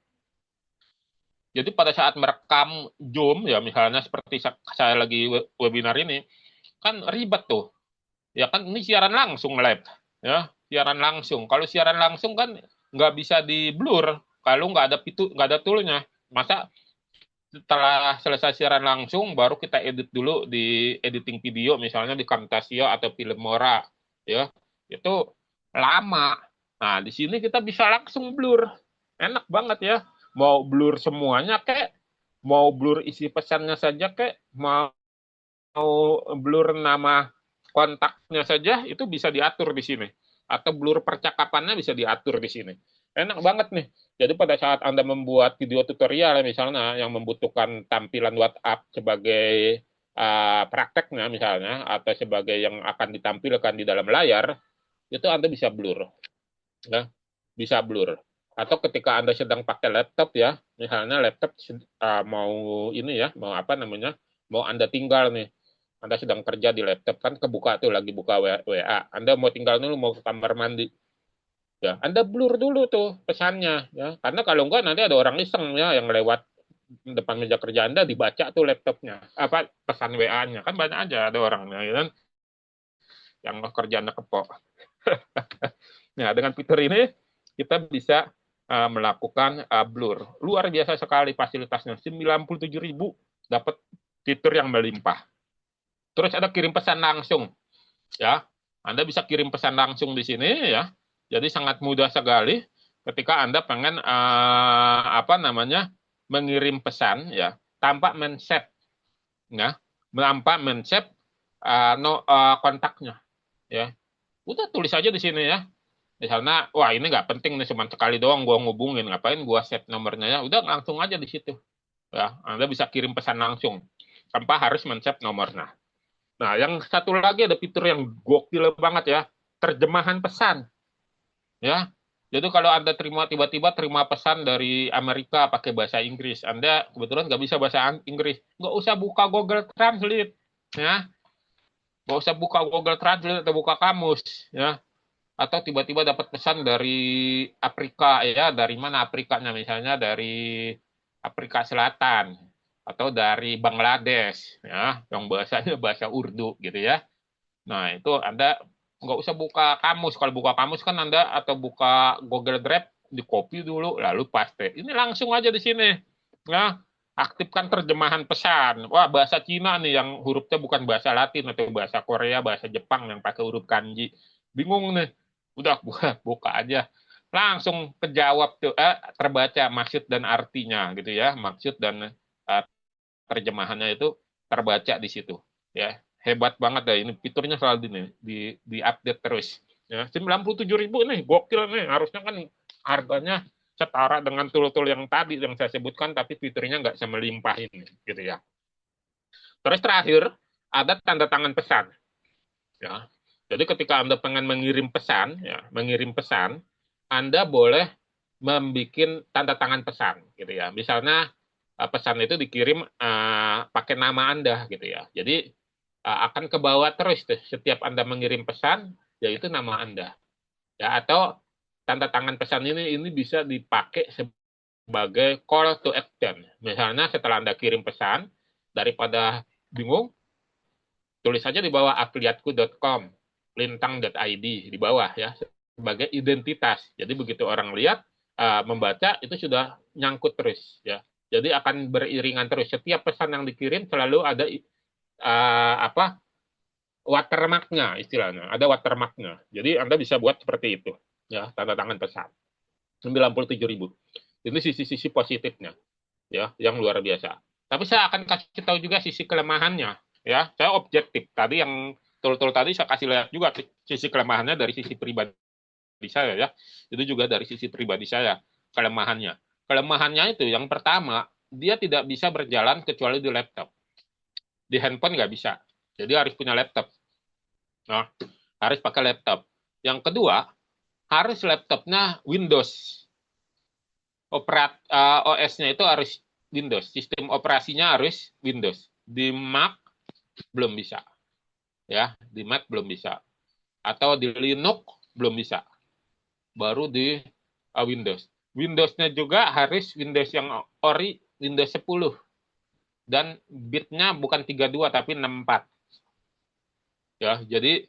Jadi pada saat merekam Zoom ya misalnya seperti saya lagi webinar ini kan ribet tuh. Ya kan ini siaran langsung live ya, siaran langsung. Kalau siaran langsung kan nggak bisa di blur kalau nggak ada fitur, nggak ada toolnya. Masa setelah selesai siaran langsung baru kita edit dulu di editing video misalnya di Camtasia atau Filmora ya itu lama. Nah di sini kita bisa langsung blur, enak banget ya. Mau blur semuanya kek, mau blur isi pesannya saja kek, mau blur nama kontaknya saja itu bisa diatur di sini. Atau blur percakapannya bisa diatur di sini. Enak banget nih. Jadi pada saat Anda membuat video tutorial misalnya yang membutuhkan tampilan WhatsApp sebagai prakteknya misalnya atau sebagai yang akan ditampilkan di dalam layar, itu Anda bisa blur. Ya. Bisa blur. Atau ketika Anda sedang pakai laptop ya, misalnya laptop mau ini ya, mau apa namanya, mau Anda tinggal nih, Anda sedang kerja di laptop kan kebuka tuh lagi buka WA. Anda mau tinggal dulu mau ke kamar mandi. Ya, Anda blur dulu tuh pesannya ya. Karena kalau enggak nanti ada orang iseng ya yang lewat depan meja kerja Anda dibaca tuh laptopnya. Apa pesan WA-nya. Kan banyak aja ada orangnya ya kan yang kerjanya kepok. Nah, dengan fitur ini kita bisa melakukan blur. Luar biasa sekali fasilitasnya. 97.000 dapat fitur yang melimpah. Terus ada kirim pesan langsung. Ya, Anda bisa kirim pesan langsung di sini ya. Jadi sangat mudah sekali ketika Anda pengen apa namanya mengirim pesan ya tanpa men-save ya, tanpa men-save kontaknya ya. Udah tulis aja di sini ya. Misalnya, wah ini nggak penting nih, cuma sekali doang gua ngubungin, ngapain gua save nomornya ya, udah langsung aja di situ. Ya, Anda bisa kirim pesan langsung tanpa harus men-save nomornya. Nah, yang satu lagi ada fitur yang gokil banget ya, terjemahan pesan. Ya, jadi kalau Anda tiba-tiba terima pesan dari Amerika pakai bahasa Inggris, Anda kebetulan nggak bisa bahasa Inggris, nggak usah buka Google Translate, ya, nggak usah buka Google Translate atau buka kamus, ya. Atau tiba-tiba dapat pesan dari Afrika, ya, dari mana Afrikanya, misalnya dari Afrika Selatan atau dari Bangladesh, ya, yang bahasanya bahasa Urdu, gitu ya. Nah, itu Anda nggak usah buka kamus. Kalau buka kamus kan Anda atau buka Google Drive, di copy dulu, lalu paste. Ini langsung aja di sini. Nah, aktifkan terjemahan pesan. Wah, bahasa Cina nih yang hurufnya bukan bahasa Latin atau bahasa Korea, bahasa Jepang yang pakai huruf kanji. Bingung nih. Udah buka aja. Langsung kejawab tuh, terbaca maksud dan artinya gitu ya. Maksud dan terjemahannya itu terbaca di situ. Ya, hebat banget deh ini fiturnya selalu di update terus. Ya, 97.000 nih, gokil nih. Harusnya kan harganya setara dengan tool-tool yang tadi yang saya sebutkan, tapi fiturnya nggak semelimpah ini, gitu ya. Terus terakhir ada tanda tangan pesan. Ya, jadi ketika Anda pengen mengirim pesan, ya, mengirim pesan, Anda boleh membuat tanda tangan pesan, gitu ya. Misalnya pesan itu dikirim pakai nama Anda, gitu ya. Jadi akan ke bawah terus tuh. Setiap Anda mengirim pesan, yaitu nama Anda. Ya, atau tanda tangan pesan ini bisa dipakai sebagai call to action. Misalnya setelah Anda kirim pesan, daripada bingung, tulis saja di bawah afiliatku.com, lintang.id di bawah ya, sebagai identitas. Jadi begitu orang lihat, membaca, itu sudah nyangkut terus ya. Jadi akan beriringan terus. Setiap pesan yang dikirim selalu ada watermarknya istilahnya. Ada watermarknya. Jadi Anda bisa buat seperti itu ya, tanda tangan pesan. 97.000. Ini sisi-sisi positifnya ya, yang luar biasa. Tapi saya akan kasih tahu juga sisi kelemahannya ya. Saya objektif. Tadi yang tool-tool tadi saya kasih lihat juga sisi kelemahannya dari sisi pribadi saya ya. Itu juga dari sisi pribadi saya kelemahannya. Kelemahannya itu yang pertama, dia tidak bisa berjalan kecuali di laptop. Di handphone nggak bisa. Jadi harus punya laptop. Nah, harus pakai laptop. Yang kedua, harus laptopnya Windows. OS-nya itu harus Windows. Sistem operasinya harus Windows. Di Mac belum bisa. Ya, di Mac belum bisa. Atau di Linux belum bisa. Baru di Windows. Windows-nya juga harus Windows yang ori, Windows 10. Dan bitnya bukan 32 tapi 64. Ya, jadi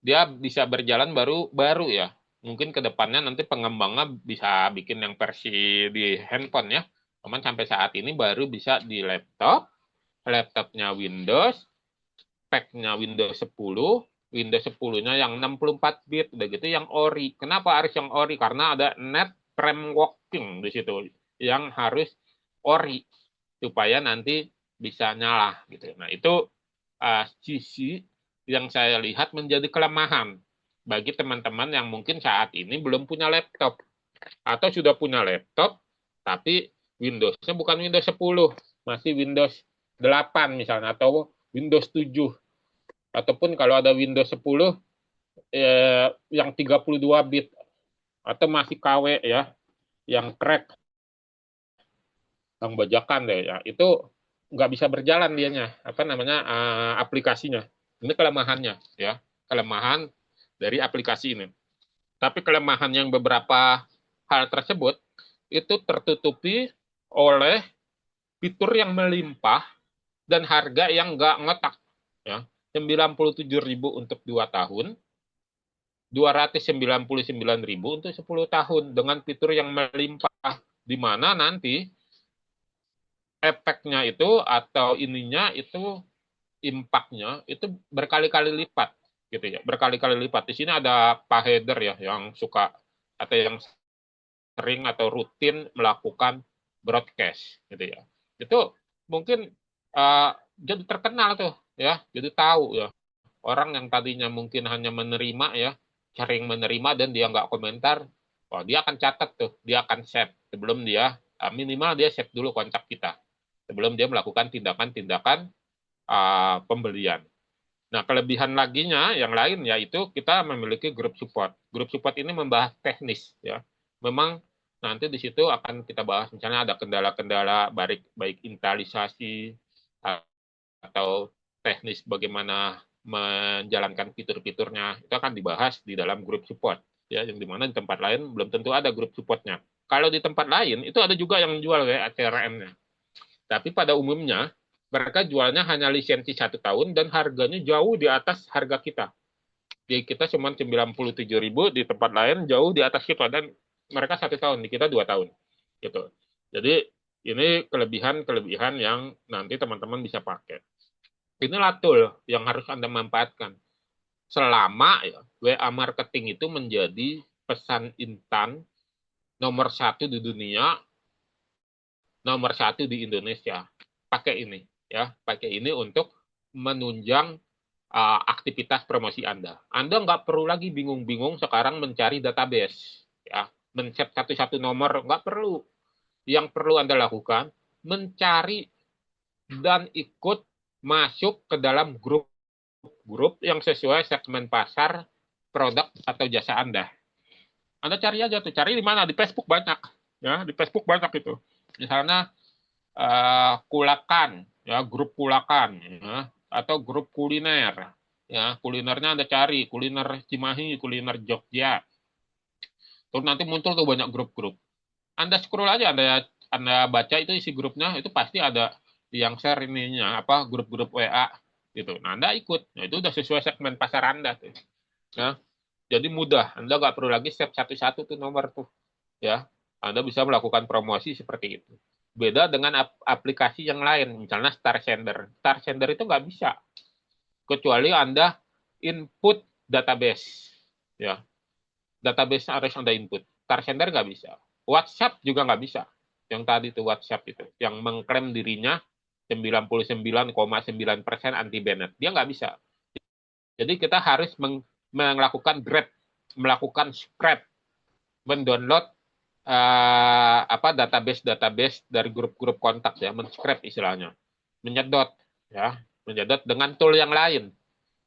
dia bisa berjalan baru ya. Mungkin ke depannya nanti pengembangnya bisa bikin yang versi di handphone ya. Cuman sampai saat ini baru bisa di laptop, laptopnya Windows, spek-nya Windows 10, Windows 10-nya yang 64 bit, udah gitu yang ori. Kenapa harus yang ori? Karena ada net frameworking di situ yang harus ori supaya nanti bisa nyala gitu. Nah, itu sisi yang saya lihat menjadi kelemahan bagi teman-teman yang mungkin saat ini belum punya laptop atau sudah punya laptop tapi Windows-nya bukan Windows 10, masih Windows 8 misalnya atau Windows 7. Ataupun kalau ada Windows 10 yang 32 bit atau masih KW ya, yang crack, yang bajakan deh ya, itu nggak bisa berjalan dianya, aplikasinya. Ini kelemahannya ya, kelemahan dari aplikasi ini. Tapi kelemahan yang beberapa hal tersebut itu tertutupi oleh fitur yang melimpah dan harga yang nggak ngetak ya. 97.000 untuk 2 tahun, 299.000 untuk 10 tahun dengan fitur yang melimpah, di mana nanti efeknya itu atau ininya itu impaknya itu berkali-kali lipat gitu ya, berkali-kali lipat. Di sini ada Pak Heather ya yang suka atau yang sering atau rutin melakukan broadcast gitu ya. Itu mungkin jadi terkenal tuh ya, jadi tahu ya. Orang yang tadinya mungkin hanya menerima ya, sering menerima dan dia nggak komentar, wah dia akan catat tuh, dia akan save sebelum dia minimal dia save dulu kontak kita sebelum dia melakukan tindakan-tindakan pembelian. Nah, kelebihan laginya yang lain yaitu kita memiliki grup support. Grup support ini membahas teknis ya. Memang nanti di situ akan kita bahas misalnya ada kendala-kendala baik instalisasi atau teknis bagaimana menjalankan fitur-fiturnya, itu akan dibahas di dalam grup support ya, yang dimana di tempat lain belum tentu ada grup supportnya. Kalau di tempat lain itu ada juga yang jual kayak CRM-nya, tapi pada umumnya mereka jualnya hanya lisensi 1 tahun dan harganya jauh di atas harga kita. Di kita cuma 97.000, di tempat lain jauh di atas kita, dan mereka 1 tahun, di kita 2 tahun gitu. Jadi ini kelebihan-kelebihan yang nanti teman-teman bisa pakai. Inilah tool yang harus Anda manfaatkan. Selama ya, WA marketing itu menjadi pesan instan nomor 1 di dunia, nomor 1 di Indonesia. Pakai ini ya, pakai ini untuk menunjang aktivitas promosi Anda. Anda nggak perlu lagi bingung-bingung sekarang mencari database ya, men-set satu-satu nomor, nggak perlu. Yang perlu Anda lakukan mencari dan ikut masuk ke dalam grup yang sesuai segmen pasar produk atau jasa Anda. Anda cari aja tuh, cari di mana? Di Facebook banyak, ya, di Facebook banyak itu. Misalnya Kulakan, ya, grup Kulakan, ya. atau grup kuliner. Ya, kulinernya Anda cari, kuliner Cimahi, kuliner Jogja. Terus nanti muncul tuh banyak grup-grup. Anda scroll aja, Anda baca itu isi grupnya, itu pasti ada yang share ininya, apa grup-grup WA gitu. Nah, Anda ikut. Nah, itu udah sesuai segmen pasar Anda tuh. Ya. Jadi mudah. Anda nggak perlu lagi step satu-satu tuh nomor tuh. Ya. Anda bisa melakukan promosi seperti itu. Beda dengan aplikasi yang lain, misalnya Star Sender. Star Sender itu nggak bisa, kecuali Anda input database. Ya, database harus Anda input. Star Sender nggak bisa. WhatsApp juga nggak bisa. Yang tadi itu WhatsApp itu, yang mengklaim dirinya 99,9% anti banned. Dia nggak bisa. Jadi kita harus melakukan grab, melakukan scrap, mendownload database dari grup-grup kontak ya, men-scrap istilahnya, menyedot ya, menyedot dengan tool yang lain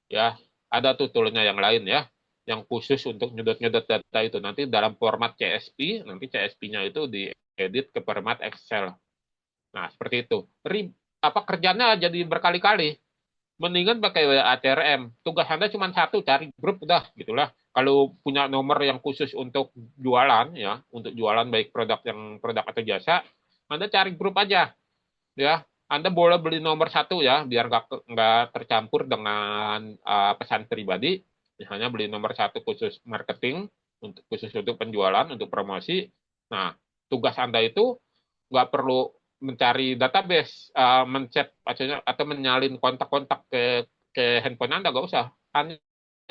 ya. Ada tuh toolnya yang lain ya, yang khusus untuk nyedot-nyedot data itu. Nanti dalam format CSV, nanti CSV-nya itu diedit ke format Excel. Nah, seperti itu. Kerjanya jadi berkali-kali. Mendingan pakai WA CRM. Tugas Anda cuma satu, cari grup udah gitulah. Kalau punya nomor yang khusus untuk jualan ya, untuk jualan baik produk atau jasa, Anda cari grup aja ya. Anda boleh beli nomor satu ya, biar nggak tercampur dengan pesan pribadi. Misalnya beli nomor satu khusus marketing, khusus untuk penjualan, untuk promosi. Nah, tugas Anda itu nggak perlu mencari database, mencet atau menyalin kontak-kontak ke handphone Anda, nggak usah. Hanya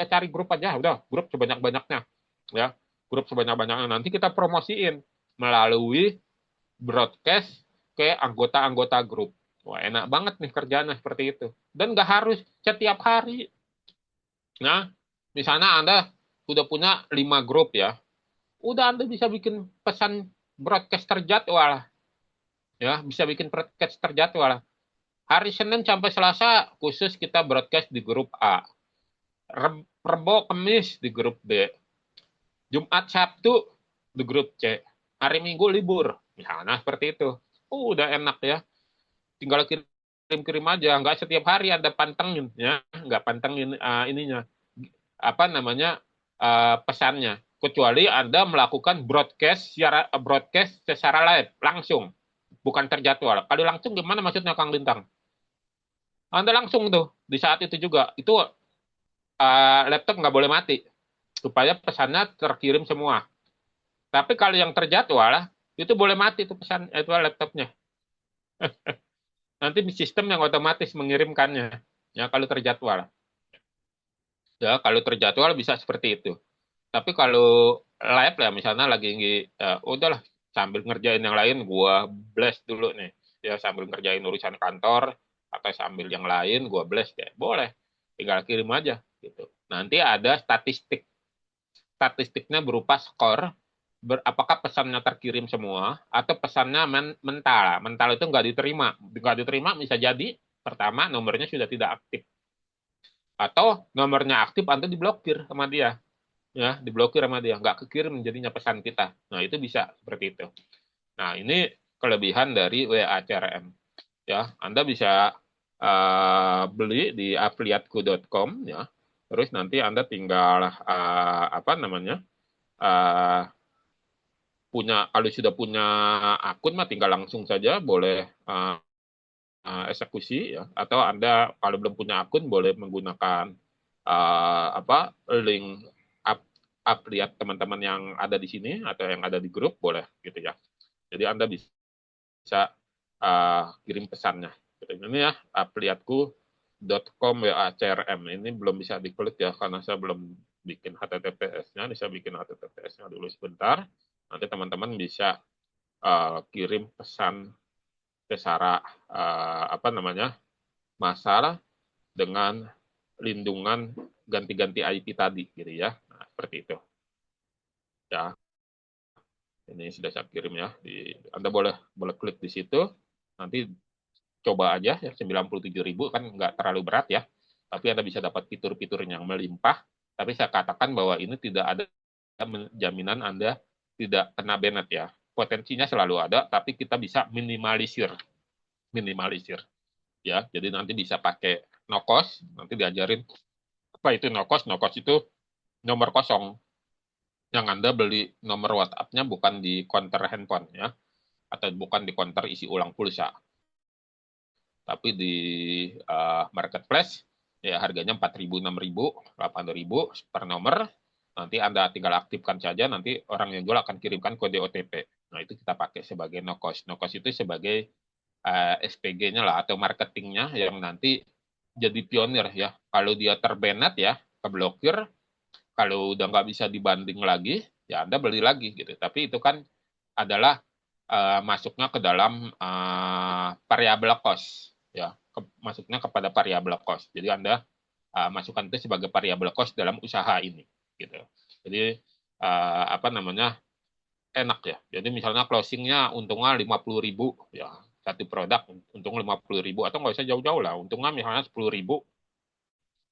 cari grup aja, udah, grup sebanyak-banyaknya. Ya, grup sebanyak-banyaknya. Nanti kita promosiin melalui broadcast ke anggota-anggota grup. Wah, enak banget nih kerjanya seperti itu. Dan nggak harus setiap hari. Nah, misalnya Anda sudah punya 5 grup ya, udah Anda bisa bikin pesan broadcast terjadwal. Ya, bisa bikin broadcast terjadwal. Hari Senin sampai Selasa khusus kita broadcast di grup A. Rebo, Kamis di grup B. Jumat, Sabtu di grup C. Hari Minggu libur. Misalnya seperti itu. Udah enak ya. Tinggal kirim-kirim aja. Nggak setiap hari Anda pantengin. Ya. Nggak pantengin ininya. Apa namanya, pesannya. Kecuali Anda melakukan broadcast secara live. Langsung. Bukan terjadwal. Kalau langsung gimana maksudnya, Kang Lintang? Anda langsung tuh. Di saat itu juga. Itu laptop nggak boleh mati. Supaya pesannya terkirim semua. Tapi kalau yang terjadwal, itu boleh mati tuh pesan itu laptopnya. Nanti sistem yang otomatis mengirimkannya. Ya, kalau terjadwal. Ya, kalau terjadwal bisa seperti itu. Tapi kalau live ya, misalnya lagi udahlah sambil ngerjain yang lain, gua blast dulu nih. Ya, sambil ngerjain urusan kantor atau sambil yang lain, gua blast ya. Boleh. Tinggal kirim aja gitu. Nanti ada statistiknya berupa skor, apakah pesannya terkirim semua atau pesannya mental. Mental itu nggak diterima bisa jadi pertama nomornya sudah tidak aktif, atau nomornya aktif Anda diblokir sama dia, ya, diblokir sama dia, nggak kekirim jadinya pesan kita. Nah, itu bisa seperti itu. Nah, ini kelebihan dari WA CRM. Ya, Anda bisa beli di afiliatku.com ya. Terus nanti Anda tinggal uh, kalau sudah punya akun mah tinggal langsung saja boleh eksekusi ya. Atau Anda kalau belum punya akun boleh menggunakan link afiliat teman-teman yang ada di sini atau yang ada di grup, boleh gitu ya. Jadi Anda bisa kirim pesannya. Ini ya afiliatku.com WA CRM ini belum bisa diklik ya karena saya belum bikin HTTPS-nya. Ini saya bikin HTTPS-nya dulu sebentar. Nanti teman-teman bisa kirim pesan secara masalah dengan lindungan ganti-ganti IP tadi gitu ya. Nah, seperti itu. Ya. Ini sudah saya kirim ya. Anda boleh klik di situ. Nanti coba aja ya, 97.000 kan nggak terlalu berat ya. Tapi Anda bisa dapat fitur-fitur yang melimpah. Tapi saya katakan bahwa ini tidak ada jaminan Anda tidak kena banned ya. Potensinya selalu ada, tapi kita bisa minimalisir. Ya, jadi nanti bisa pakai no cost, nanti diajarin apa itu no cost. No cost itu nomor kosong yang Anda beli nomor WhatsApp-nya bukan di counter handphone ya, atau bukan di counter isi ulang pulsa, tapi di marketplace ya harganya 4.000, 6.000, 8.000 per nomor. Nanti Anda tinggal aktifkan saja, nanti orang yang jual akan kirimkan kode OTP. Nah, itu kita pakai sebagai no cost. No cost itu sebagai SPG-nya lah atau marketingnya yang nanti jadi pionir ya. Kalau dia terbenet ya, keblokir, kalau udah nggak bisa dibanding lagi, ya Anda beli lagi gitu. Tapi itu kan adalah masuknya ke dalam variable cost ya, masuknya kepada variable cost. Jadi Anda masukkan itu sebagai variable cost dalam usaha ini gitu. Jadi apa namanya, enak ya. Jadi misalnya closingnya untungnya 50.000 ya, satu produk untung 50.000, atau nggak usah jauh-jauh lah, untungnya misalnya 10.000,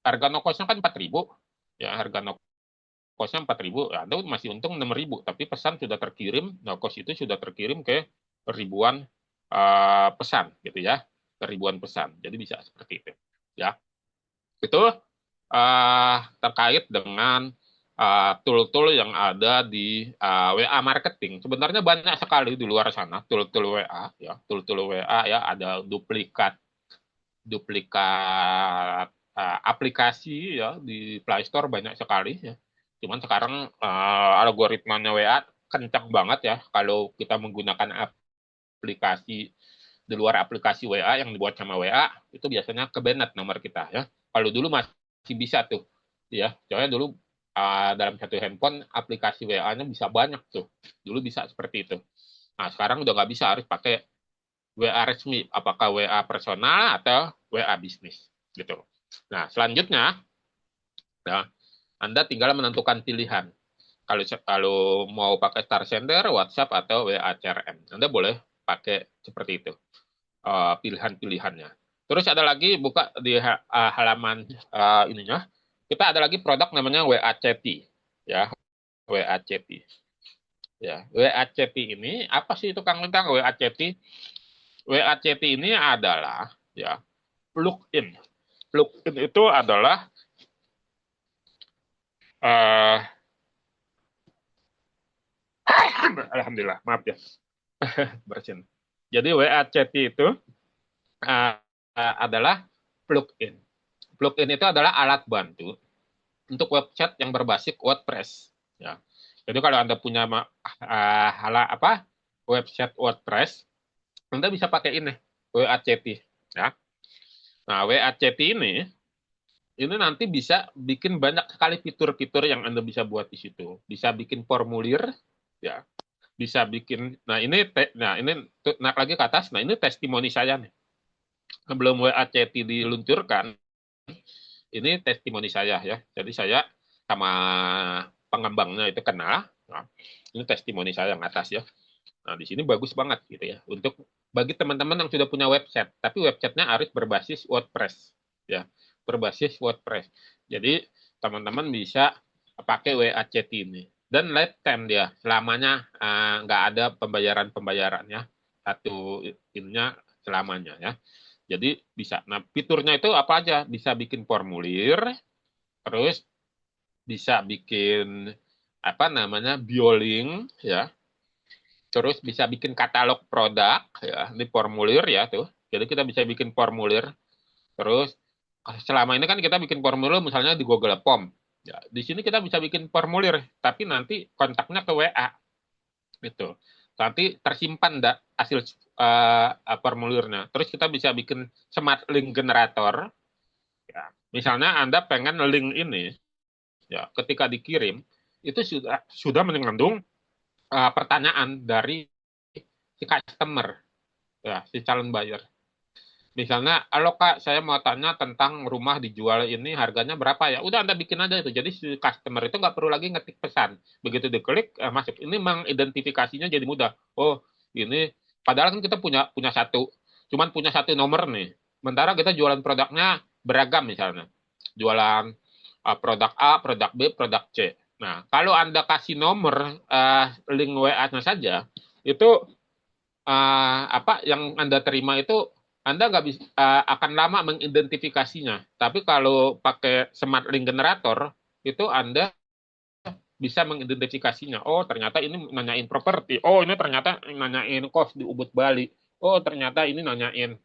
harga no cost-nya kan 4.000 ya, harga no cost-nya 4.000, ya, Anda masih untung 6.000, tapi pesan sudah terkirim, no cost itu sudah terkirim ke ribuan pesan gitu ya, ke ribuan pesan. Jadi bisa seperti itu ya. Itu terkait dengan tool-tool yang ada di WA marketing. Sebenarnya banyak sekali di luar sana tool-tool WA ya, tool-tool WA ya, ada duplikat aplikasi ya di Play Store banyak sekali ya. Cuman sekarang algoritmanya WA kencang banget ya, kalau kita menggunakan aplikasi di luar aplikasi WA yang dibuat sama WA, itu biasanya kebenet nomor kita ya. Kalau dulu masih bisa tuh ya, soalnya dulu dalam satu handphone aplikasi WA-nya bisa banyak tuh. Dulu bisa seperti itu. Nah, sekarang udah nggak bisa, harus pakai WA resmi, apakah WA personal atau WA bisnis gitu. Nah, selanjutnya ya, Anda tinggal menentukan pilihan. Kalau mau pakai Star Sender, WhatsApp atau WA CRM, Anda boleh pakai seperti itu pilihan-pilihannya. Terus ada lagi, buka di halaman ininya, kita ada lagi produk namanya WA Chatty ya, WA Chatty ya. WA Chatty ini apa sih itu Kang Lintang? WA Chatty ini adalah ya plugin. Plugin itu adalah uh, alhamdulillah, maaf ya, bersin. Jadi WA Chatty itu adalah plugin. Plugin itu adalah alat bantu untuk website yang berbasis WordPress ya. Jadi kalau Anda punya website WordPress, Anda bisa pakai ini WA Chatty ya. Nah, WA Chatty ini nanti bisa bikin banyak sekali fitur-fitur yang Anda bisa buat di situ. Bisa bikin formulir ya. Bisa bikin, nah ini naik lagi ke atas. Nah, ini testimoni saya nih. Sebelum WA Chatty diluncurkan, ini testimoni saya ya. Jadi saya sama pengembangnya itu kenal. Nah, ini testimoni saya yang atas ya. Nah, di sini bagus banget gitu ya. Untuk bagi teman-teman yang sudah punya website, tapi websitenya harus berbasis WordPress ya. Berbasis WordPress. Jadi teman-teman bisa pakai WA Chat ini. Dan lifetime dia, selamanya nggak ada pembayarannya. Satu ininya selamanya ya. Jadi bisa. Nah, fiturnya itu apa aja? Bisa bikin formulir, terus bisa bikin apa namanya, biolink ya, terus bisa bikin katalog produk ya, di formulir ya tuh. Jadi kita bisa bikin formulir. Terus selama ini kan kita bikin formulir misalnya di Google Form ya, di sini kita bisa bikin formulir tapi nanti kontaknya ke WA gitu. Nanti tersimpan hasil formulirnya. Terus kita bisa bikin smart link generator ya. Misalnya Anda pengen link ini ya, ketika dikirim itu sudah mengandung pertanyaan dari si customer ya, si calon buyer. Misalnya, halo Kak, saya mau tanya tentang rumah dijual ini harganya berapa ya? Udah Anda bikin aja itu. Jadi si customer itu nggak perlu lagi ngetik pesan. Begitu diklik, masuk. Ini mengidentifikasinya jadi mudah. Oh, ini padahal kan kita punya cuman punya satu nomor nih. Sementara kita jualan produknya beragam misalnya. Jualan produk A, produk B, produk C. Nah, kalau Anda kasih nomor link WA-nya saja, itu apa yang Anda terima itu Anda nggak bisa akan lama mengidentifikasinya. Tapi kalau pakai Smart Link Generator itu Anda bisa mengidentifikasinya. Oh, ternyata ini nanyain properti. Oh, ini ternyata nanyain kos di Ubud Bali. Oh, ternyata ini nanyain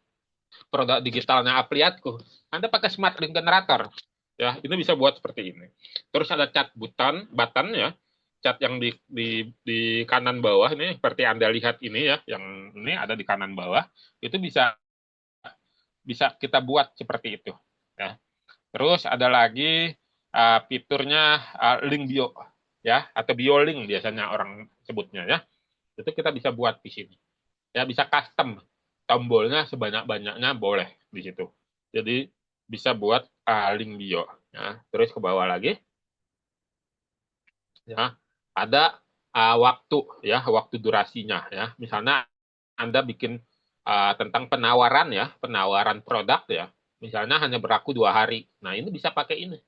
produk digitalnya Apliatku. Anda pakai Smart Link Generator. Ya, ini bisa buat seperti ini. Terus ada chat button ya. Chat yang di kanan bawah ini seperti Anda lihat ini ya, yang ini ada di kanan bawah. Itu bisa bisa kita buat seperti itu ya. Terus ada lagi fiturnya link bio ya, atau bio link biasanya orang sebutnya ya. Itu kita bisa buat di sini. Ya, bisa custom tombolnya sebanyak-banyaknya boleh di situ. Jadi bisa buat link bio ya. Terus ke bawah lagi ya, ada waktu ya, waktu durasinya ya. Misalnya Anda bikin tentang penawaran ya, penawaran produk ya. Misalnya hanya berlaku 2 hari. Nah, ini bisa pakai ini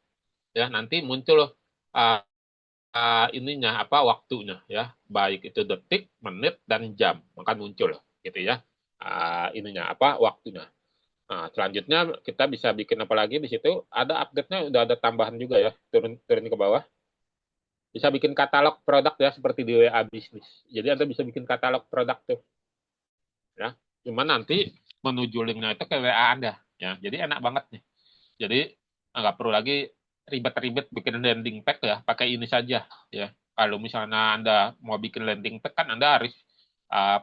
ya. Nanti muncul uh, ininya apa waktunya ya, baik itu detik, menit dan jam akan muncul gitu ya. Ininya apa waktunya. Nah, selanjutnya kita bisa bikin apa lagi di situ? Ada update-nya, udah ada tambahan juga ya. Turun turun ke bawah. Bisa bikin katalog produk ya seperti di WA bisnis. Jadi Anda bisa bikin katalog produk tuh ya. Cuma nanti menuju linknya itu ke WA Anda ya. Jadi enak banget nih. Jadi nggak perlu lagi ribet-ribet bikin landing page ya, pakai ini saja ya. Kalau misalnya Anda mau bikin landing page kan Anda harus uh,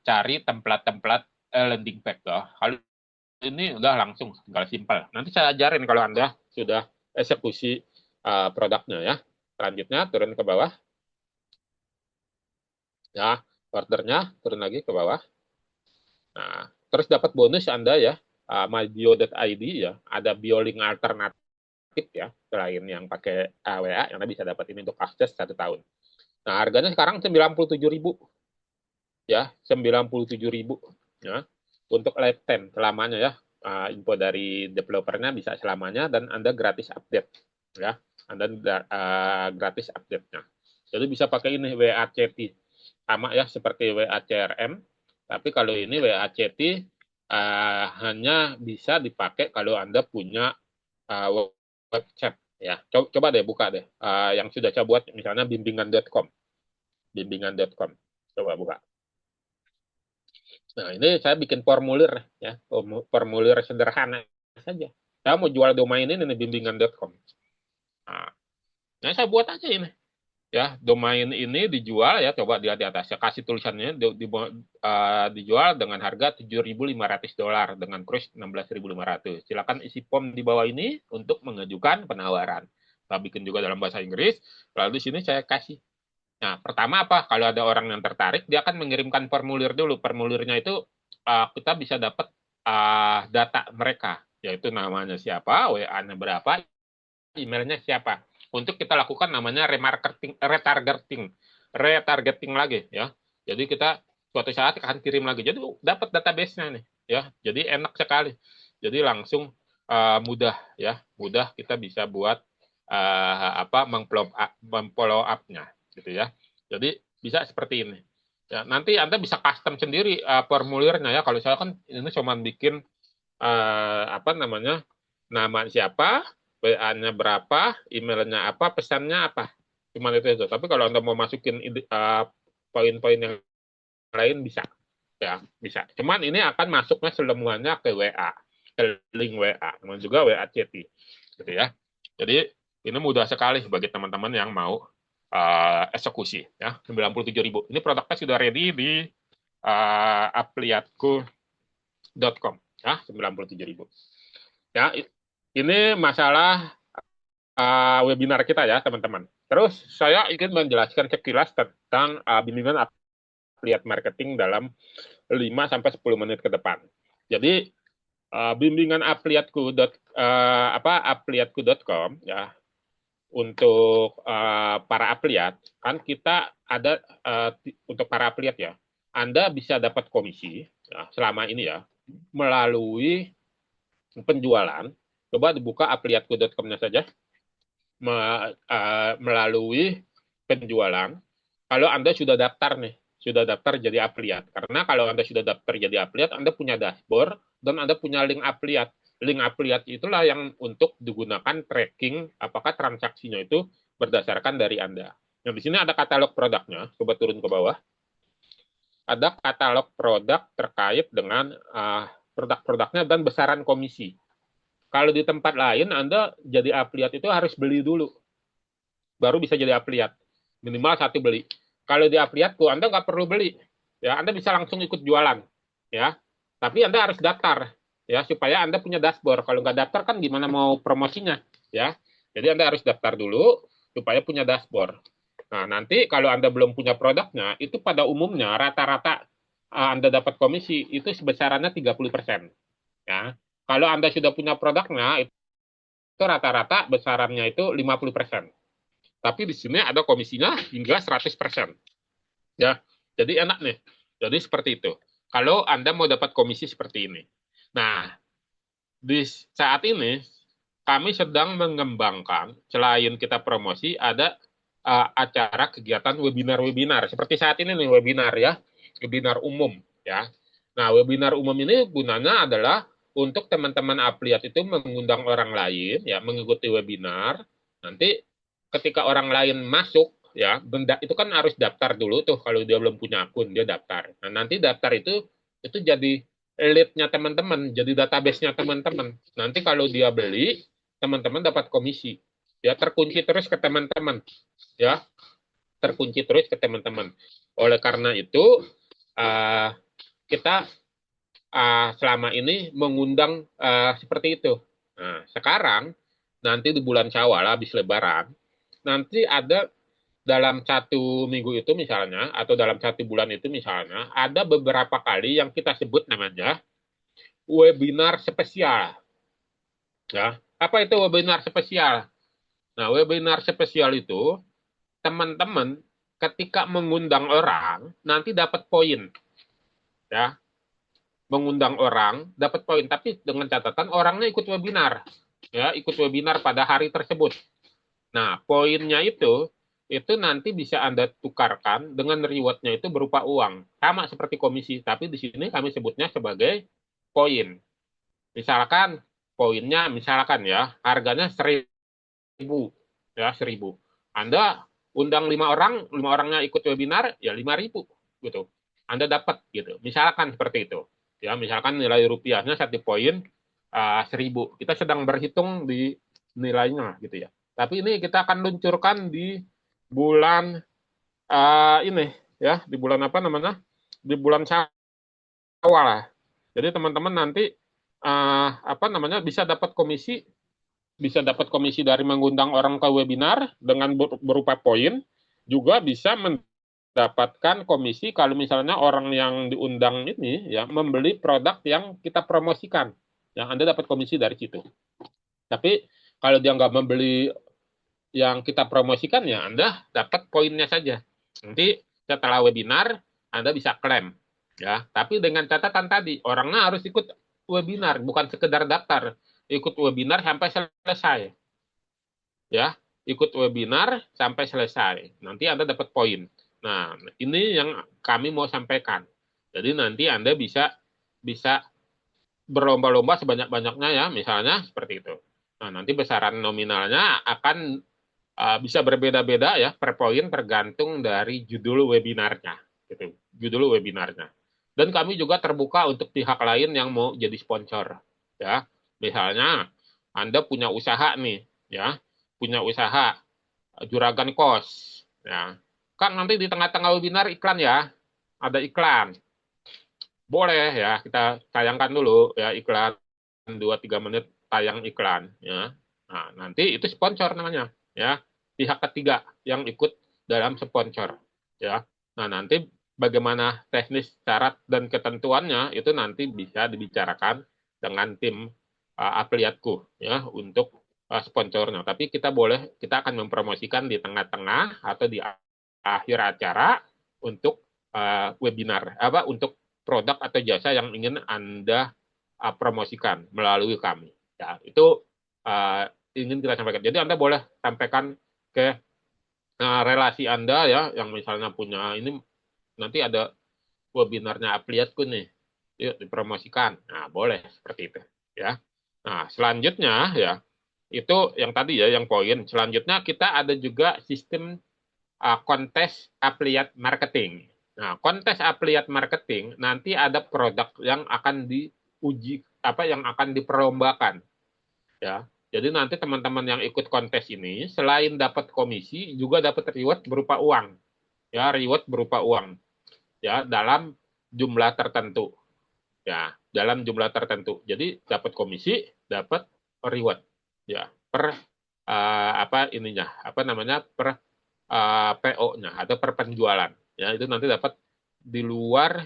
cari template-template landing page ya. Kalau ini udah langsung tinggal simpel. Nanti saya ajarin kalau Anda sudah eksekusi produknya ya. Selanjutnya turun ke bawah ya, ordernya turun lagi ke bawah. Nah, terus dapat bonus Anda ya, mybio.id ya, ada biolink alternatif ya, selain yang pakai WA, Anda bisa dapat ini untuk akses 1 tahun. Nah, harganya sekarang 97.000 ya, 97.000 ya, untuk lifetime selamanya ya. Info dari developernya bisa selamanya dan Anda gratis update ya. Anda gratis update-nya. Jadi bisa pakai ini WA Chatty sama ya seperti WA CRM, tapi kalau ini WA Chatty hanya bisa dipakai kalau Anda punya web chat ya. Coba deh buka deh yang sudah saya buat misalnya bimbingan.com. Bimbingan.com. Coba buka. Nah, ini saya bikin formulir ya, formulir sederhana saja. Saya mau jual domain ini nih, bimbingan.com. Nah, saya buat aja ini. Ya, domain ini dijual ya, coba lihat di atas. Ya, kasih tulisannya dijual dengan harga $7.500 dengan kurs 16.500. Silakan isi form di bawah ini untuk mengajukan penawaran. Saya bikin juga dalam bahasa Inggris. Lalu di sini saya kasih. Nah, pertama apa? Kalau ada orang yang tertarik, dia akan mengirimkan formulir dulu. Formulirnya itu kita bisa dapat data mereka, yaitu namanya siapa, WA-nya berapa, emailnya siapa. Untuk kita lakukan namanya retargeting, retargeting lagi ya. Jadi kita suatu saat akan kirim lagi. Jadi dapat database-nya nih ya. Jadi enak sekali. Jadi langsung mudah ya, mudah kita bisa buat memfollow up-nya gitu ya. Jadi bisa seperti ini. Ya, nanti Anda bisa custom sendiri formulirnya ya. Kalau saya kan ini cuma bikin apa namanya, nama siapa, WA-nya berapa, emailnya apa, pesannya apa. Cuma itu. Tapi kalau Anda mau masukin poin-poin yang lain bisa. Ya, bisa. Cuman ini akan masuknya semuanya ke WA, ke link WA, dan juga WA Chatty. Gitu ya. Jadi ini mudah sekali bagi teman-teman yang mau eksekusi ya. 97.000. Ini produknya sudah ready di apliatku.com ya, 97.000. Ya, ini masalah webinar kita ya, teman-teman. Terus saya ingin menjelaskan sekilas tentang bimbingan affiliate marketing dalam 5 sampai 10 menit ke depan. Jadi bimbingan affiliatku.com ya, untuk para afiliat kan kita ada untuk para afiliat ya. Anda bisa dapat komisi ya, selama ini ya melalui penjualan. Coba dibuka affiliatku.com-nya saja. Melalui penjualan. Kalau Anda sudah daftar nih, sudah daftar jadi afiliat. Karena kalau Anda sudah daftar jadi afiliat, Anda punya dashboard dan Anda punya link afiliat. Link afiliat itulah yang untuk digunakan tracking apakah transaksinya itu berdasarkan dari Anda. Nah, di sini ada katalog produknya. Coba turun ke bawah. Ada katalog produk terkait dengan produk-produknya dan besaran komisi. Kalau di tempat lain, Anda jadi afiliat itu harus beli dulu. Baru bisa jadi afiliat. Minimal satu beli. Kalau di afiliatku, Anda nggak perlu beli. Ya, Anda bisa langsung ikut jualan. Ya, tapi Anda harus daftar. Ya, supaya Anda punya dashboard. Kalau nggak daftar kan gimana mau promosinya. Ya, jadi Anda harus daftar dulu supaya punya dashboard. Nah, nanti kalau Anda belum punya produknya, itu pada umumnya rata-rata Anda dapat komisi itu sebesarannya 30%. Ya. Kalau Anda sudah punya produknya, itu rata-rata besarannya itu 50%. Tapi di sini ada komisinya hingga 100%. Ya, jadi enak nih. Jadi seperti itu. Kalau Anda mau dapat komisi seperti ini. Nah, di saat ini kami sedang mengembangkan, selain kita promosi, ada acara kegiatan webinar-webinar. Seperti saat ini nih webinar ya, webinar umum ya. Nah, webinar umum ini gunanya adalah untuk teman-teman afiliat itu mengundang orang lain ya mengikuti webinar. Nanti ketika orang lain masuk ya, benda itu kan harus daftar dulu tuh kalau dia belum punya akun dia daftar. Nah, nanti daftar itu jadi lead-nya teman-teman, jadi database-nya teman-teman. Nanti kalau dia beli, teman-teman dapat komisi. Ya, terkunci terus ke teman-teman. Ya, terkunci terus ke teman-teman. Oleh karena itu, uh, kita selama ini mengundang seperti itu. Nah, sekarang, nanti di bulan Syawal, habis Lebaran, nanti ada dalam satu minggu itu misalnya, atau dalam satu bulan itu misalnya, ada beberapa kali yang kita sebut namanya webinar spesial. Ya, apa itu webinar spesial? Nah, webinar spesial itu teman-teman ketika mengundang orang nanti dapat poin, ya, mengundang orang dapat poin, tapi dengan catatan orangnya ikut webinar, ya, ikut webinar pada hari tersebut. Nah, poinnya itu nanti bisa Anda tukarkan dengan rewardnya itu berupa uang, sama seperti komisi, tapi di sini kami sebutnya sebagai poin. Misalkan poinnya, misalkan ya, harganya 1.000, ya 1.000. Anda undang 5 orang, 5 orangnya ikut webinar, ya 5.000 gitu. Anda dapat gitu. Misalkan seperti itu. Ya, misalkan nilai rupiahnya 1 poin 1.000. Kita sedang berhitung di nilainya gitu ya. Tapi ini kita akan luncurkan di bulan ini ya, di bulan apa namanya? Di bulan Syawal. Jadi teman-teman nanti apa namanya bisa dapat komisi dari mengundang orang ke webinar dengan berupa poin, juga bisa mendapatkan komisi kalau misalnya orang yang diundang ini ya membeli produk yang kita promosikan. Yang Anda dapat komisi dari situ. Tapi kalau dia nggak membeli yang kita promosikan ya Anda dapat poinnya saja. Nanti setelah webinar Anda bisa klaim ya. Tapi dengan catatan tadi orangnya harus ikut webinar, bukan sekedar daftar, ikut webinar sampai selesai. Ya, ikut webinar sampai selesai. Nanti Anda dapat poin. Nah, ini yang kami mau sampaikan. Jadi nanti Anda bisa bisa berlomba-lomba sebanyak-banyaknya ya, misalnya seperti itu. Nah, nanti besaran nominalnya akan bisa berbeda-beda ya per poin tergantung dari judul webinarnya, gitu. Judul webinarnya. Dan kami juga terbuka untuk pihak lain yang mau jadi sponsor, ya. Misalnya Anda punya usaha nih, ya, punya usaha juragan kos, ya. Kan nanti di tengah-tengah webinar iklan ya, ada iklan. Boleh ya, kita tayangkan dulu ya iklan 2-3 menit tayang iklan ya. Nah, nanti itu sponsor namanya ya. Pihak ketiga yang ikut dalam sponsor ya. Nah, nanti bagaimana teknis syarat dan ketentuannya itu nanti bisa dibicarakan dengan tim afiliatku ya untuk sponsornya. Tapi kita akan mempromosikan di tengah-tengah atau di akhir acara untuk webinar untuk produk atau jasa yang ingin Anda promosikan melalui kami. Ya, itu ingin kita sampaikan. Jadi Anda boleh sampaikan ke relasi Anda ya, yang misalnya punya ini nanti ada webinarnya afiliatku nih, yuk dipromosikan. Nah, boleh seperti itu ya. Nah, selanjutnya ya, itu yang tadi ya, yang poin. Selanjutnya kita ada juga sistem kontes affiliate marketing. Nah, kontes affiliate marketing nanti ada produk yang akan diuji, apa yang akan diperlombakan ya. Jadi nanti teman-teman yang ikut kontes ini selain dapat komisi juga dapat reward berupa uang. Ya, reward berupa uang ya dalam jumlah tertentu. Ya, dalam jumlah tertentu. Jadi dapat komisi, dapat reward. Ya, per apa ininya? Apa namanya? Per PO-nya atau per penjualan. Ya, itu nanti dapat di luar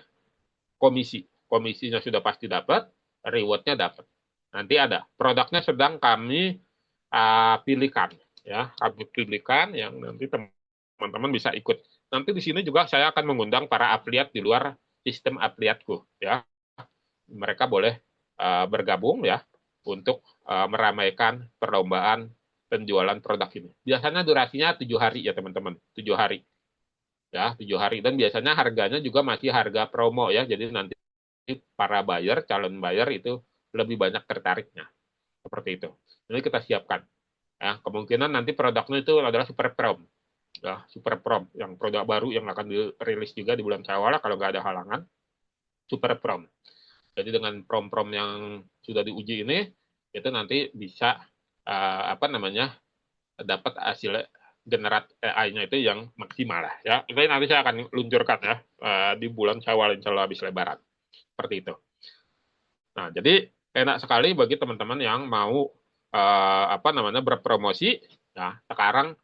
komisi. Komisinya sudah pasti dapat, rewardnya dapat. Nanti ada. Produknya sedang kami pilihkan. Ya, kami pilihkan yang nanti teman-teman bisa ikut. Nanti di sini juga saya akan mengundang para afiliat di luar sistem afiliatku. Ya, mereka boleh bergabung ya untuk meramaikan perlombaan penjualan produk ini. Biasanya durasinya 7 hari ya teman-teman, 7 hari ya, 7 hari dan biasanya harganya juga masih harga promo ya. Jadi nanti para buyer, calon buyer itu lebih banyak tertariknya seperti itu. Jadi kita siapkan. Ya, kemungkinan nanti produknya itu adalah super prom, ya, super prom yang produk baru yang akan dirilis juga di bulan Syawal kalau nggak ada halangan, super prom. Jadi dengan prom-prom yang sudah diuji ini, itu nanti bisa apa namanya dapat hasil generat AI-nya itu yang maksimal lah ya. Itu nanti saya akan luncurkan ya di bulan Syawal insya Allah habis Lebaran. Seperti itu. Nah, jadi enak sekali bagi teman-teman yang mau apa namanya berpromosi. Ya, sekarang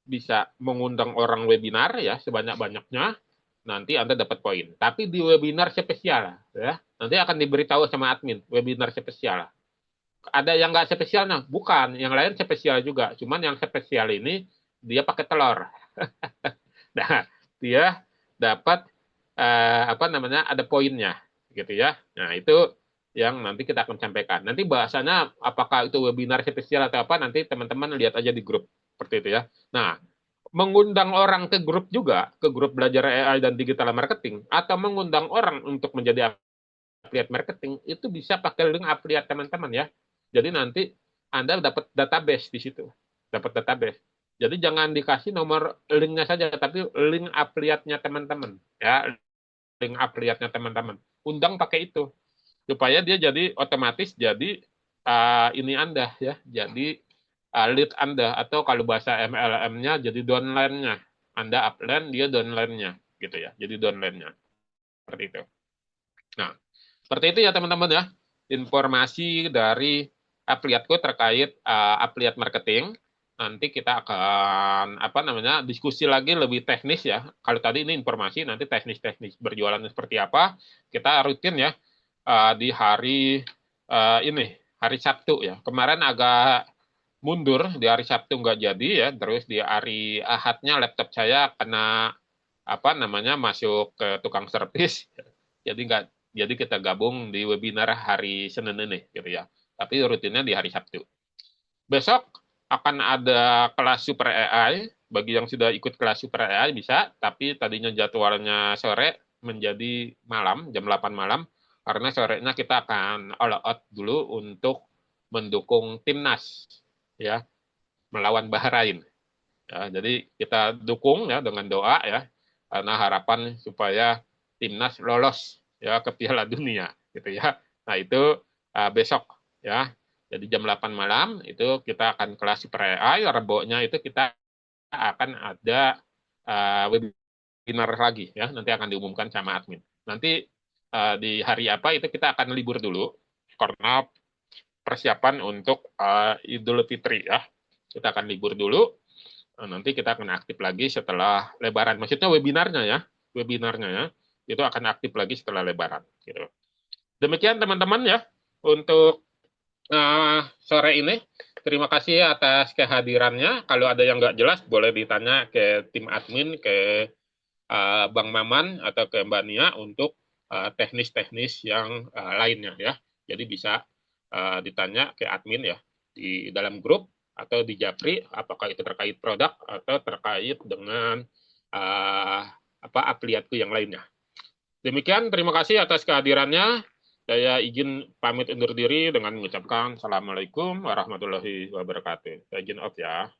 bisa mengundang orang webinar ya sebanyak-banyaknya, nanti Anda dapat poin. Tapi di webinar spesial ya, nanti akan diberitahu sama admin webinar spesial. Ada yang nggak spesial, nah bukan, yang lain spesial juga. Cuman yang spesial ini dia pakai telur. Nah, dia dapat apa namanya ada poinnya gitu ya. Nah, itu yang nanti kita akan sampaikan. Nanti bahasanya apakah itu webinar spesial atau apa nanti teman-teman lihat aja di grup seperti itu ya. Nah, mengundang orang ke grup juga, ke grup belajar AI dan digital marketing atau mengundang orang untuk menjadi affiliate marketing itu bisa pakai link affiliate teman-teman ya. Jadi nanti Anda dapat database di situ. Dapat database. Jadi jangan dikasih nomor linknya saja, tapi link affiliate-nya teman-teman. Ya, link affiliate-nya teman-teman. Undang pakai itu. Supaya dia jadi otomatis jadi ini Anda ya. Jadi lead Anda. Atau kalau bahasa MLM-nya jadi downline-nya. Anda upline, dia downline-nya. Gitu ya. Jadi downline-nya. Seperti itu. Nah, seperti itu ya teman-teman ya. Informasi dari afiliatku terkait afiliat marketing. Nanti kita akan apa namanya diskusi lagi lebih teknis ya. Kalau tadi ini informasi, nanti teknis-teknis berjualan seperti apa. Kita rutin ya di hari ini hari Sabtu ya. Kemarin agak mundur di hari Sabtu nggak jadi ya. Terus di hari Ahadnya laptop saya kena apa namanya masuk ke tukang servis. Jadi nggak jadi kita gabung di webinar hari Senin ini gitu ya. Tapi rutinnya di hari Sabtu. Besok akan ada kelas Super AI. Bagi yang sudah ikut kelas Super AI bisa, tapi tadinya jadwalnya sore menjadi malam, jam 8 malam, karena sorenya kita akan all out dulu untuk mendukung timnas ya melawan Bahrain. Ya, jadi kita dukung ya dengan doa ya, karena harapan supaya timnas lolos ya ke Piala Dunia gitu ya. Nah itu besok ya. Jadi jam 8 malam itu kita akan kelas Super AI, Rebonya itu kita akan ada webinar lagi ya. Nanti akan diumumkan sama admin. Nanti di hari apa itu kita akan libur dulu karena persiapan untuk Idul Fitri ya. Kita akan libur dulu. Nanti kita akan aktif lagi setelah Lebaran. Maksudnya webinarnya ya, webinarnya ya, itu akan aktif lagi setelah Lebaran. Gitu. Demikian teman-teman ya untuk sore ini. Terima kasih atas kehadirannya. Kalau ada yang nggak jelas, boleh ditanya ke tim admin, ke Bang Maman atau ke Mbak Nia untuk teknis-teknis yang lainnya ya. Jadi bisa ditanya ke admin ya di dalam grup atau di Japri, apakah itu terkait produk atau terkait dengan uh, afiliatku yang lainnya. Demikian, terima kasih atas kehadirannya. Saya izin pamit undur diri dengan mengucapkan Assalamualaikum warahmatullahi wabarakatuh. Saya izin off ya.